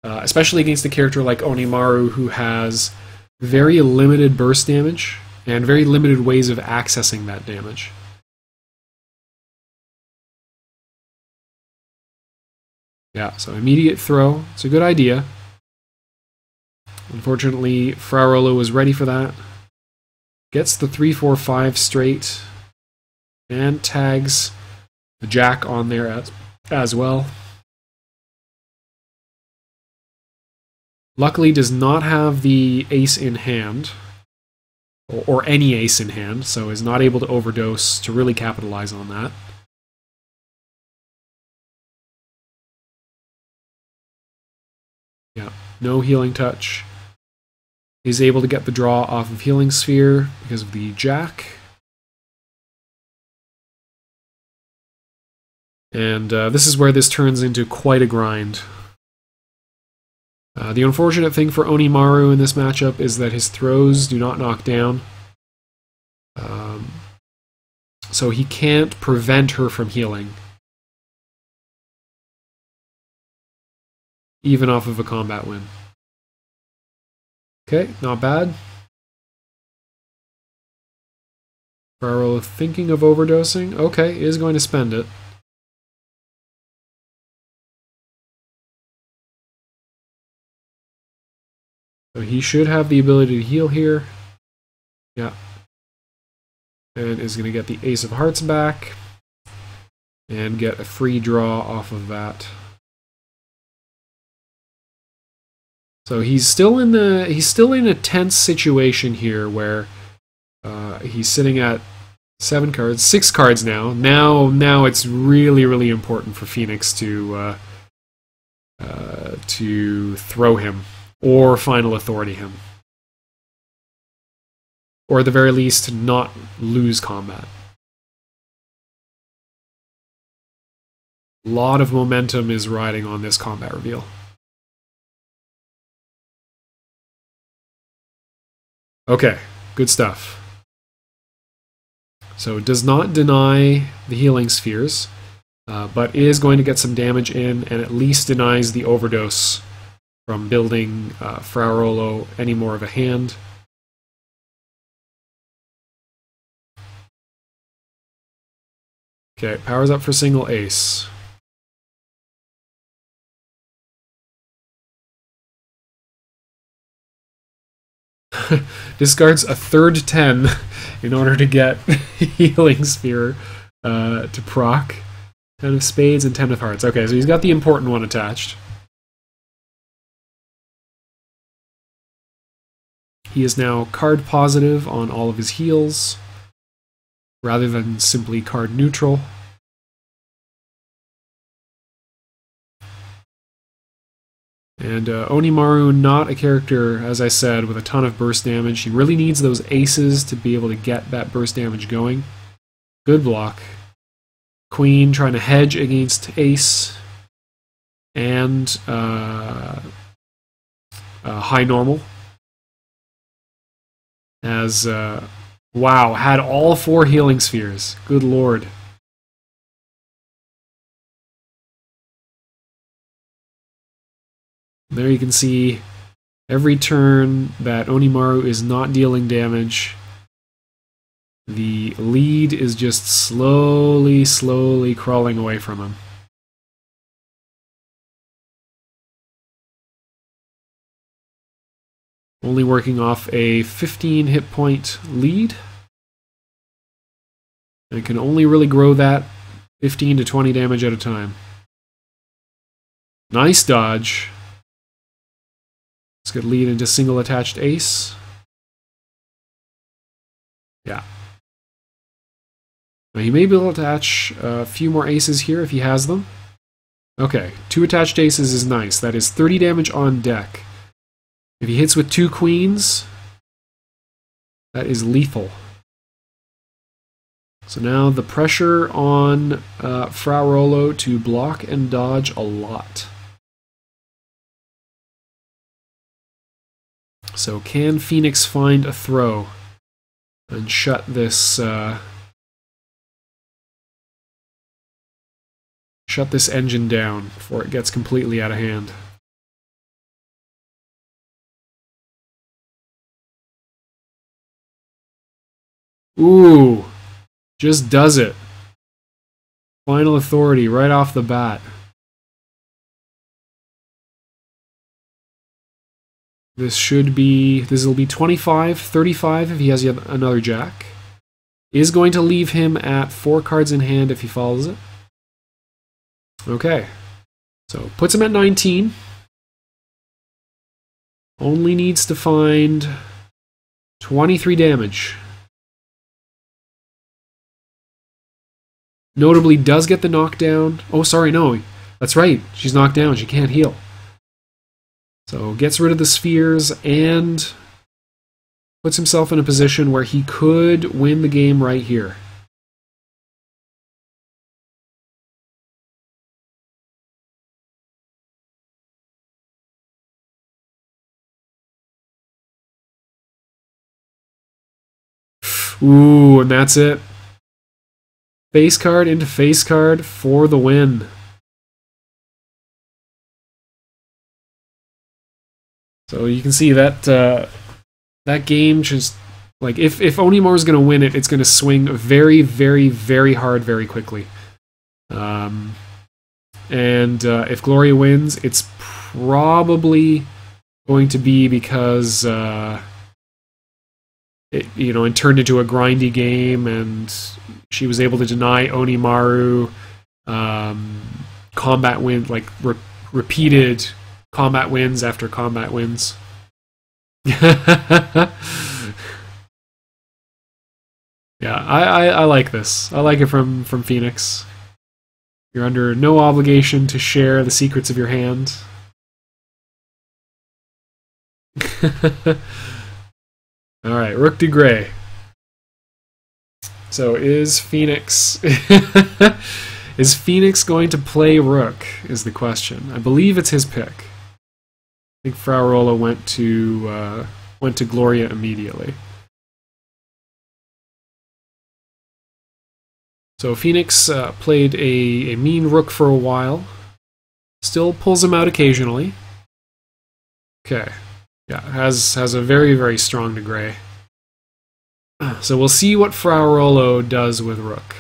especially against a character like Onimaru, who has very limited burst damage and very limited ways of accessing that damage. Yeah, so immediate throw. It's a good idea. Unfortunately, FraaOrolo was ready for that. Gets the 3-4-5 straight. And tags the jack on there as well. Luckily does not have the ace in hand. Or any ace in hand, so is not able to overdose to really capitalize on that. Yeah, no healing touch. He's able to get the draw off of Healing Sphere because of the jack. And this is where this turns into quite a grind. The unfortunate thing for Onimaru in this matchup is that his throws do not knock down. So he can't prevent her from healing. Even off of a combat win. Okay, not bad. FraaOrolo thinking of overdosing. Okay, is going to spend it. So he should have the ability to heal here. Yeah. And is going to get the Ace of Hearts back. And get a free draw off of that. So he's still in a tense situation here where he's sitting at 7 cards, 6 cards now. Now it's really important for Fenix to throw him or Final Authority him, or at the very least not lose combat. A lot of momentum is riding on this combat reveal. Okay, good stuff. So it does not deny the healing spheres, but is going to get some damage in, and at least denies the overdose from building FraaOrolo any more of a hand. Okay, powers up for single ace. Discards a third 10 in order to get Healing Sphere to proc. 10 of spades and 10 of hearts. Okay, so he's got the important one attached. He is now card positive on all of his heals, rather than simply card neutral. And Onimaru, not a character, as I said, with a ton of burst damage. He really needs those aces to be able to get that burst damage going. Good block. Queen trying to hedge against ace. And high normal. As, wow, had all 4 healing spheres. Good lord. There you can see every turn that Onimaru is not dealing damage, the lead is just slowly crawling away from him. Only working off a 15 hit point lead. And it can only really grow that 15 to 20 damage at a time. Nice dodge. This could lead into single attached ace. Yeah. Now he may be able to attach a few more aces here if he has them. Okay, 2 attached aces is nice. That is 30 damage on deck. If he hits with 2 queens, that is lethal. So now the pressure on FraaOrolo to block and dodge a lot. So can Fenix find a throw and shut this engine down before it gets completely out of hand? Ooh, just does it. Final authority right off the bat. This will be 25, 35 if he has yet another jack. Is going to leave him at 4 cards in hand if he follows it. Okay, so puts him at 19. Only needs to find 23 damage. Notably does get the knockdown. Oh, sorry, no. That's right. She's knocked down. She can't heal. So gets rid of the spheres and puts himself in a position where he could win the game right here. Ooh, and that's it. Face card into face card for the win. So you can see that that game just, like, if Onimaru is going to win it, it's going to swing very, very, very hard very quickly. And if Gloria wins, it's probably going to be because it turned into a grindy game, and she was able to deny Onimaru combat win, like repeated combat wins after combat wins. Yeah, I like this. I like it from Fenix. You're under no obligation to share the secrets of your hand. Alright, Rook DeGrey. So is Fenix is Fenix going to play Rook is the question. I believe it's his pick. I think FraaOrolo went to Gloria immediately. So Fenix played a mean Rook for a while. Still pulls him out occasionally. Okay. Yeah, has a very, very strong DeGrey. So we'll see what FraaOrolo does with Rook.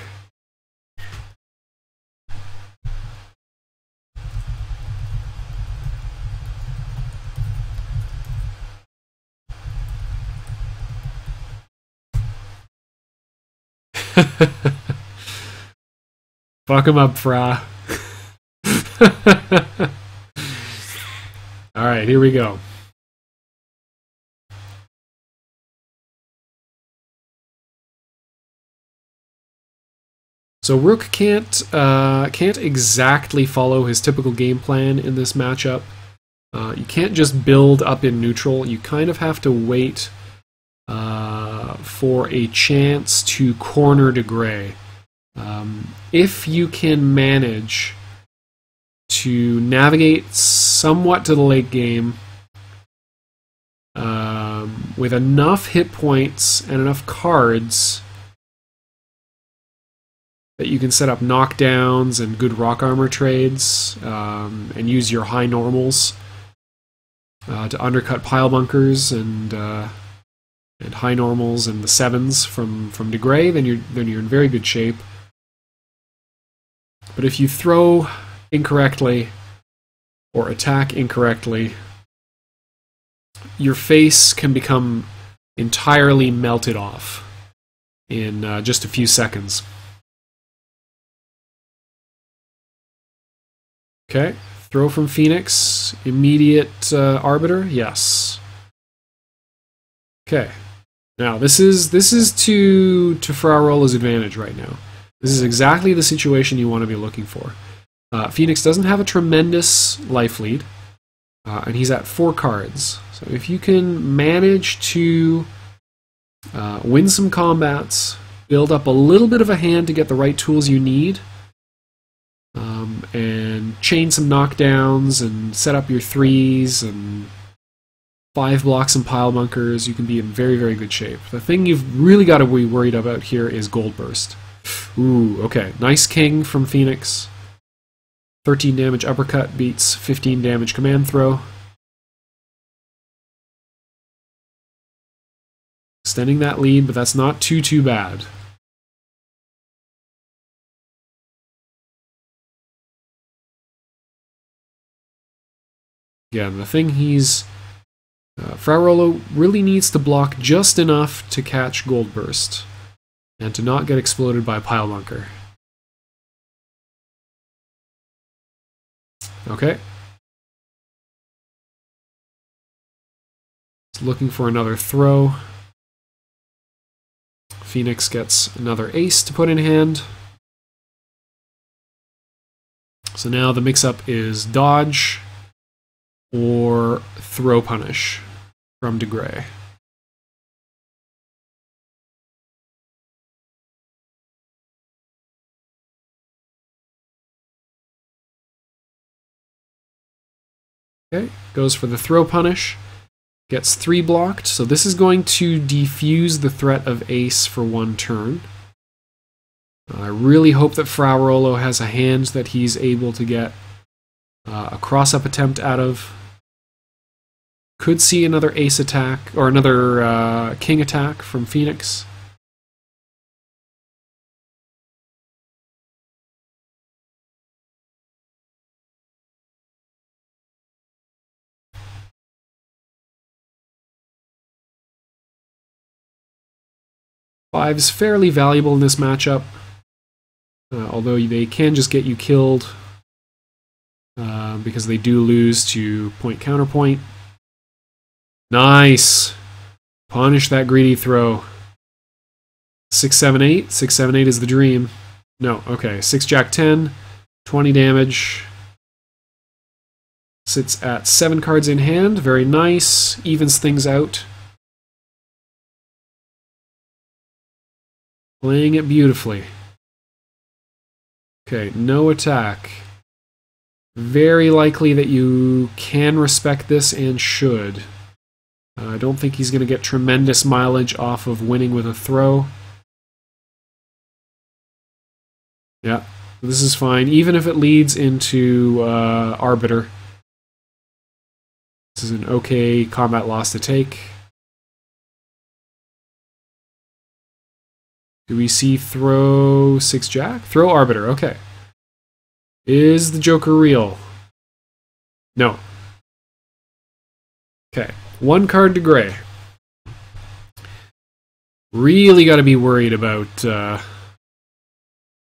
Fuck him up, Fra. Alright, here we go. So Rook can't exactly follow his typical game plan in this matchup. You can't just build up in neutral. You kind of have to wait for a chance to corner DeGrey. If you can manage to navigate somewhat to the late game with enough hit points and enough cards that you can set up knockdowns and good rock armor trades and use your high normals to undercut pile bunkers and high normals and the 7s from DeGrey, then you're in very good shape. But if you throw incorrectly or attack incorrectly, your face can become entirely melted off in just a few seconds. Okay, throw from Fenix, immediate Arbiter, yes. Okay, now this is to FraaOrolo's advantage right now. This is exactly the situation you want to be looking for. Fenix doesn't have a tremendous life lead, and he's at 4 cards. So if you can manage to win some combats, build up a little bit of a hand to get the right tools you need, and chain some knockdowns and set up your 3s and 5 blocks and pile bunkers, you can be in very, very good shape. The thing you've really got to be worried about here is Gold Burst. Ooh, okay. Nice king from Fenix. 13 damage uppercut beats 15 damage command throw. Extending that lead, but that's not too bad. Again, the thing FraaOrolo really needs to block just enough to catch Gold Burst and to not get exploded by Pile Bunker. Okay. It's looking for another throw. Fenix gets another ace to put in hand. So now the mix-up is dodge or throw punish from DeGrey. Okay, goes for the throw punish. Gets 3 blocked, so this is going to defuse the threat of ace for 1 turn. I really hope that FraaOrolo has a hand that he's able to get a cross-up attempt out of. Could see another ace attack, or another king attack from Fenix. Five is fairly valuable in this matchup, although they can just get you killed because they do lose to point counterpoint. Nice! Punish that greedy throw. 6, 7, 8. 6, 7, 8 is the dream. No, okay. 6, Jack, 10. 20 damage. Sits at 7 cards in hand. Very nice. Evens things out. Playing it beautifully. Okay, no attack. Very likely that you can respect this and should. I don't think he's going to get tremendous mileage off of winning with a throw. Yeah, this is fine. Even if it leads into Arbiter. This is an okay combat loss to take. Do we see throw 6 Jack? Throw Arbiter, okay. Is the Joker real? No. Okay, 1 card DeGrey. Really got to be worried about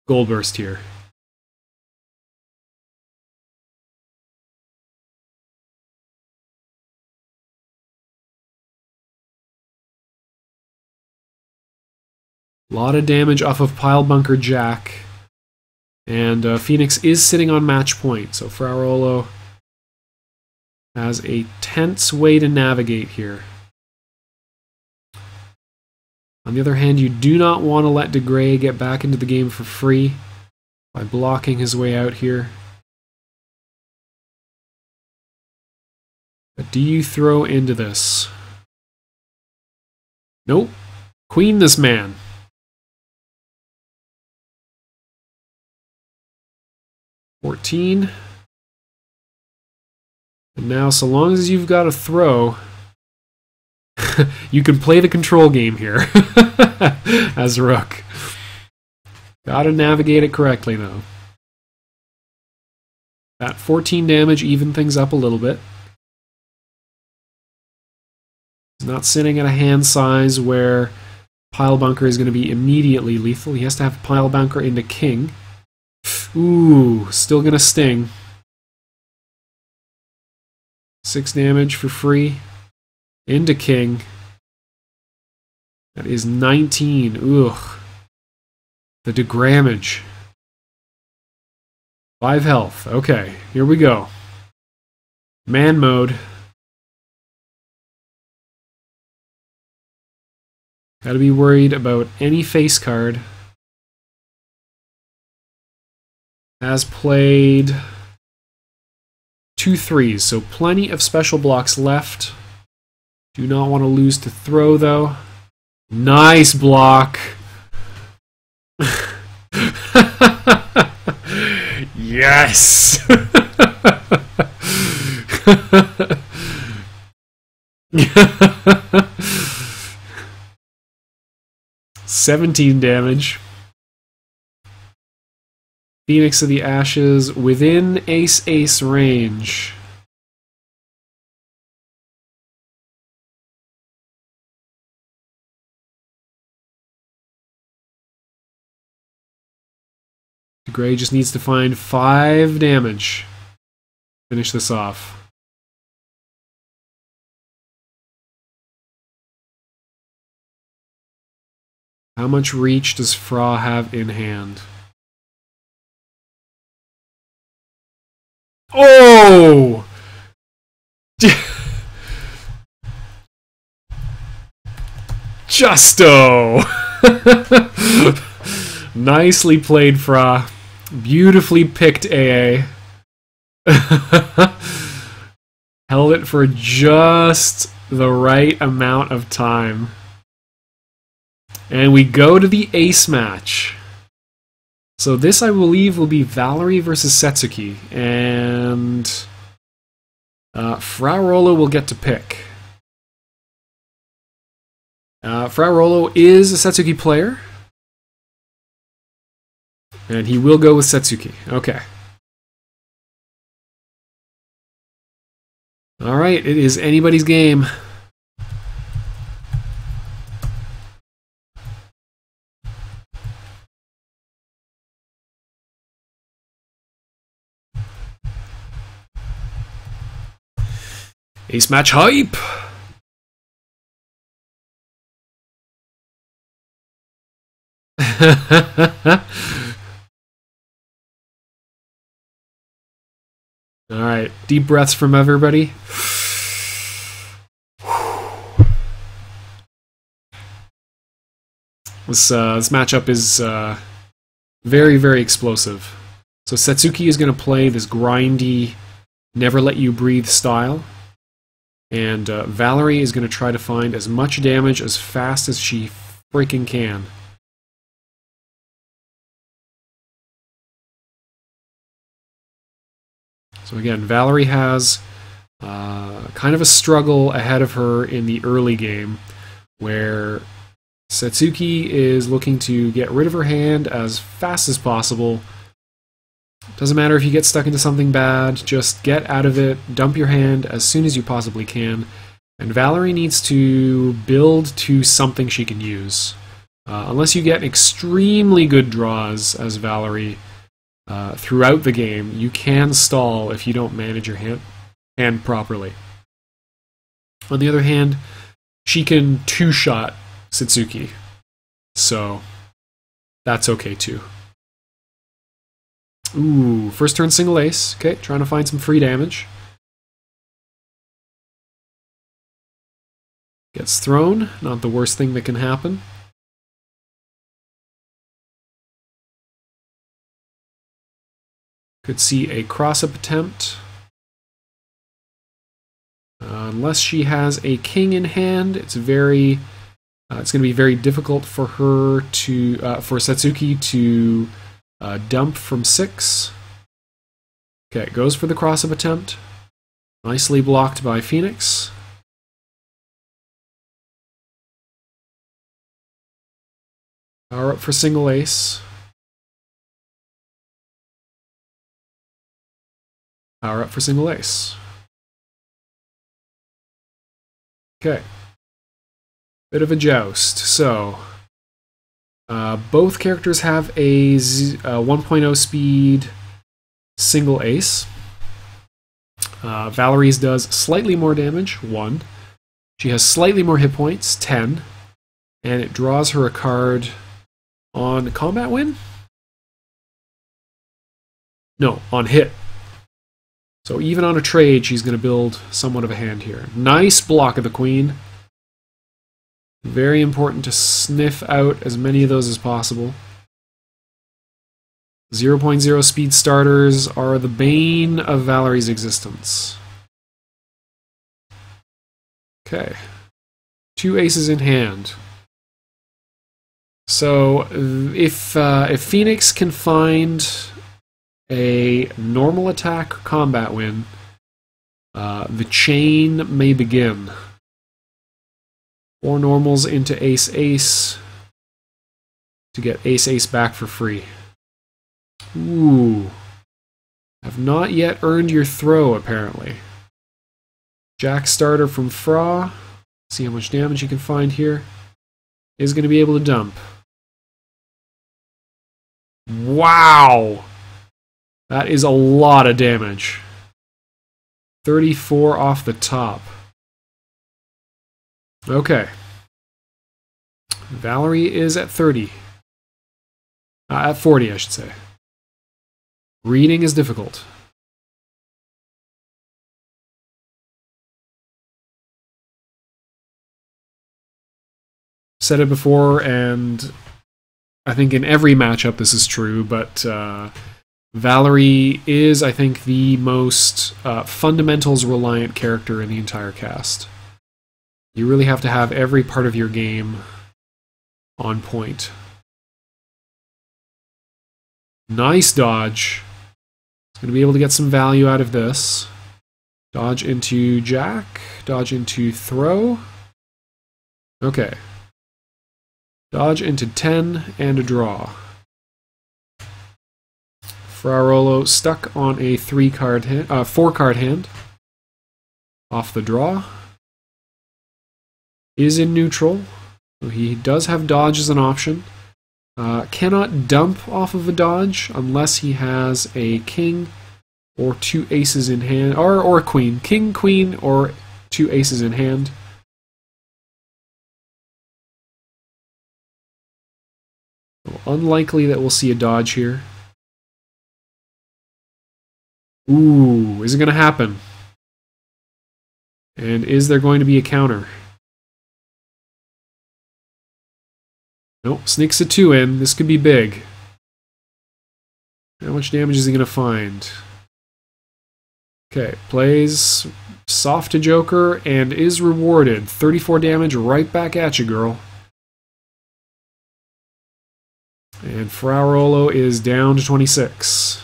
Gold Burst here. A lot of damage off of Pile Bunker Jack. And Fenix is sitting on match point, so FraaOrolo has a tense way to navigate here. On the other hand, you do not want to let DeGrey get back into the game for free by blocking his way out here. But do you throw into this? Nope. Queen this man. $14. And now, so long as you've got a throw, you can play the control game here as Rook. Gotta navigate it correctly, though. That 14 damage even things up a little bit. He's not sitting at a hand size where Pile Bunker is going to be immediately lethal. He has to have Pile Bunker into King. Ooh, still going to sting. 6 damage for free. Into King. That is 19. Ugh. The DeGrey. 5 health. Okay, here we go. Man mode. Gotta be worried about any face card. Has played 2 3s, so plenty of special blocks left. Do not want to lose to throw, though. Nice block! Yes! 17 damage. Phoenix of the Ashes within ace range. DeGrey just needs to find 5 damage. Finish this off. How much reach does Fra have in hand? Oh! Justo! Nicely played, Fra. Beautifully picked AA. Held it for just the right amount of time. And we go to the ace match. So this, I believe, will be Valerie versus Setsuki. And FraaOrolo will get to pick. FraaOrolo is a Setsuki player. And he will go with Setsuki. Okay. Alright, it is anybody's game. Ace match hype! Alright, deep breaths from everybody. This matchup is very, very explosive. So Setsuki is going to play this grindy, never let you breathe style. And Valerie is going to try to find as much damage as fast as she freaking can. So again, Valerie has kind of a struggle ahead of her in the early game, where Setsuki is looking to get rid of her hand as fast as possible. Doesn't matter if you get stuck into something bad, just get out of it, dump your hand as soon as you possibly can. And Valerie needs to build to something she can use. Unless you get extremely good draws as Valerie throughout the game, you can stall if you don't manage your hand properly. On the other hand, she can two-shot Setsuki, so that's okay too. Ooh, first turn single ace. Okay, trying to find some free damage. Gets thrown, not the worst thing that can happen. Could see a cross-up attempt. Unless she has a king in hand, it's going to be very difficult for her to, for Setsuki to dump from 6. Okay, goes for the cross-up attempt. Nicely blocked by Fenix. Power up for single ace. Power up for single ace. Okay. Bit of a joust. So, both characters have a 1.0 speed single ace. Valerie's does slightly more damage, 1. She has slightly more hit points, 10. And it draws her a card on combat win? No, on hit. So even on a trade, she's going to build somewhat of a hand here. Nice block of the queen. Very important to sniff out as many of those as possible. 0.0 speed starters are the bane of Valerie's existence. Okay. 2 aces in hand. So if Fenix can find a normal attack combat win, the chain may begin. 4 normals into ace-ace to get ace-ace back for free. Ooh. Have not yet earned your throw, apparently. Jack starter from Fra. See how much damage you can find here. Is going to be able to dump. Wow! That is a lot of damage. 34 off the top. Okay. Valerie is at 30. At 40, I should say. Reading is difficult. Said it before, and I think in every matchup this is true, but Valerie is, I think, the most fundamentals-reliant character in the entire cast. You really have to have every part of your game on point. Nice dodge. It's going to be able to get some value out of this. Dodge into Jack. Dodge into throw. Okay. Dodge into 10 and a draw. FraaOrolo stuck on a 4-card hand. Off the draw. Is in neutral. So he does have dodge as an option. Cannot dump off of a dodge unless he has a king or 2 aces in hand, or a queen. King, queen, or 2 aces in hand. So unlikely that we'll see a dodge here. Ooh, is it going to happen? And is there going to be a counter? Nope, sneaks a 2 in. This could be big. How much damage is he going to find? Okay, plays soft to Joker and is rewarded. 34 damage right back at you, girl. And FraaOrolo is down to 26.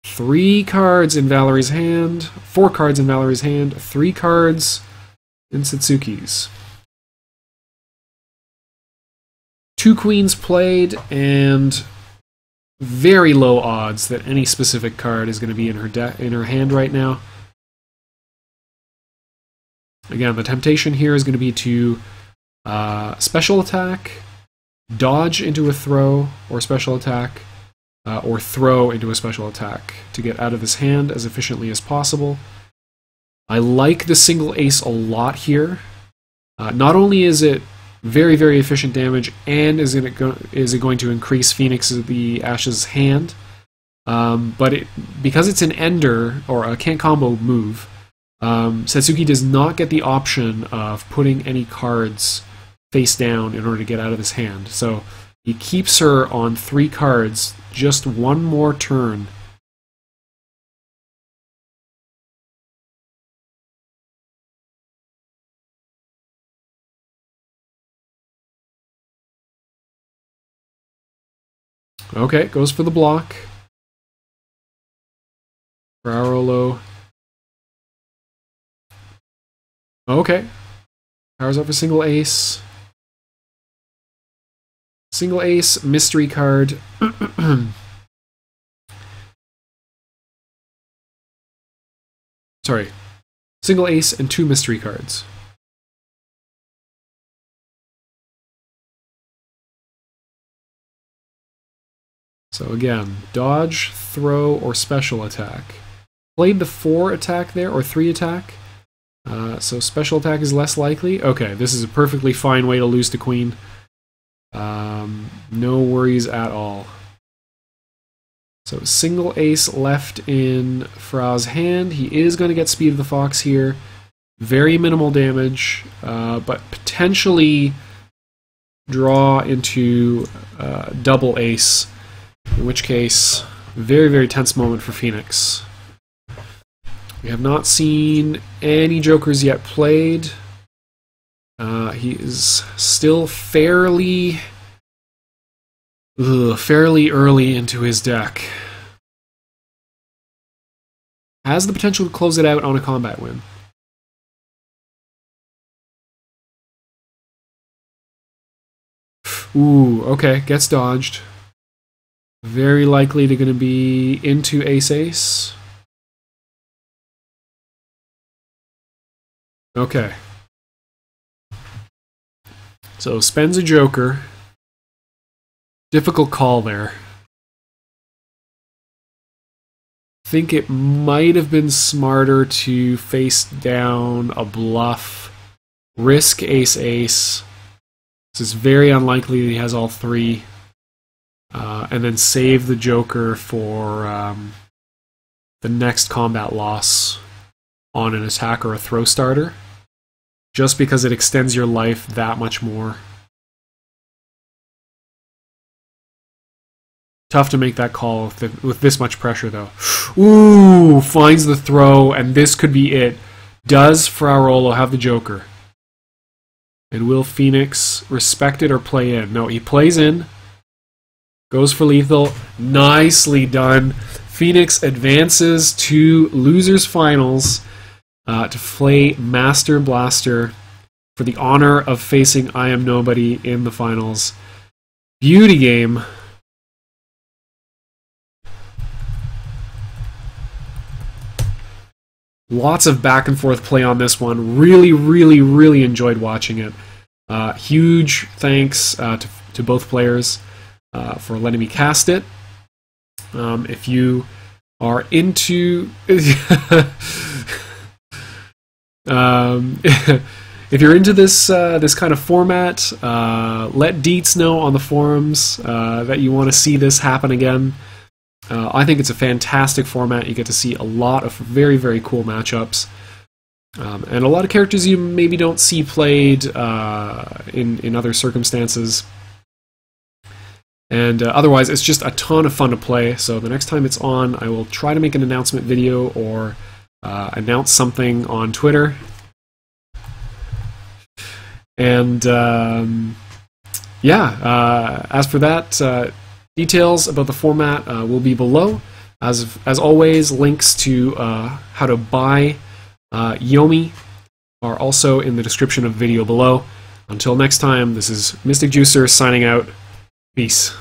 3 cards in Valerie's hand. 4 cards in Valerie's hand. 3 cards in Setsuki's. 2 queens played, and very low odds that any specific card is going to be in her hand right now. Again, the temptation here is going to be to special attack, dodge into a throw or special attack, or throw into a special attack to get out of this hand as efficiently as possible. I like the single ace a lot here. Not only is it very, very efficient damage, and is it going to increase Fenix of the Ashes' hand, but because it's an ender, or a can't combo move, Setsuki does not get the option of putting any cards face down in order to get out of his hand. So he keeps her on 3 cards just 1 more turn. Okay, goes for the block. FraaOrolo. Okay. Powers up for single ace. Single ace, mystery card. Sorry. Single ace and 2 mystery cards. So again, dodge, throw, or special attack. played the 4 attack there, or 3 attack. So special attack is less likely. Okay, this is a perfectly fine way to lose to Queen. No worries at all. So single ace left in Frau's hand. He is going to get Speed of the Fox here. Very minimal damage, but potentially draw into double ace, in which case, very, very tense moment for Fenix. We have not seen any jokers yet played. He is still fairly early into his deck. Has the potential to close it out on a combat win. Ooh, okay, gets dodged. Very likely to going to be into ace-ace. Okay. So spends a joker. Difficult call there. I think it might have been smarter to face down a bluff, risk ace-ace. This is very unlikely that he has all 3. And then save the joker for the next combat loss on an attack or a throw starter. Just because it extends your life that much more. Tough to make that call with this much pressure, though. Ooh, finds the throw, and this could be it. Does FraaOrolo have the joker? And will Fenix respect it or play in? No, he plays in. Goes for lethal. Nicely done. Fenix advances to Losers Finals to play mastrblastr for the honor of facing I Am Nobody in the finals. Beauty game. Lots of back and forth play on this one. Really, really, really enjoyed watching it. Huge thanks to both players for letting me cast it. If you are into... if you're into this this kind of format, let Deets know on the forums that you want to see this happen again. I think it's a fantastic format. You get to see a lot of very, very cool matchups. And a lot of characters you maybe don't see played in other circumstances. And otherwise, it's just a ton of fun to play. So the next time it's on, I will try to make an announcement video or announce something on Twitter. And yeah, as for that, details about the format will be below. As always, links to how to buy Yomi are also in the description of the video below. Until next time, this is Mystic Juicer signing out. Peace.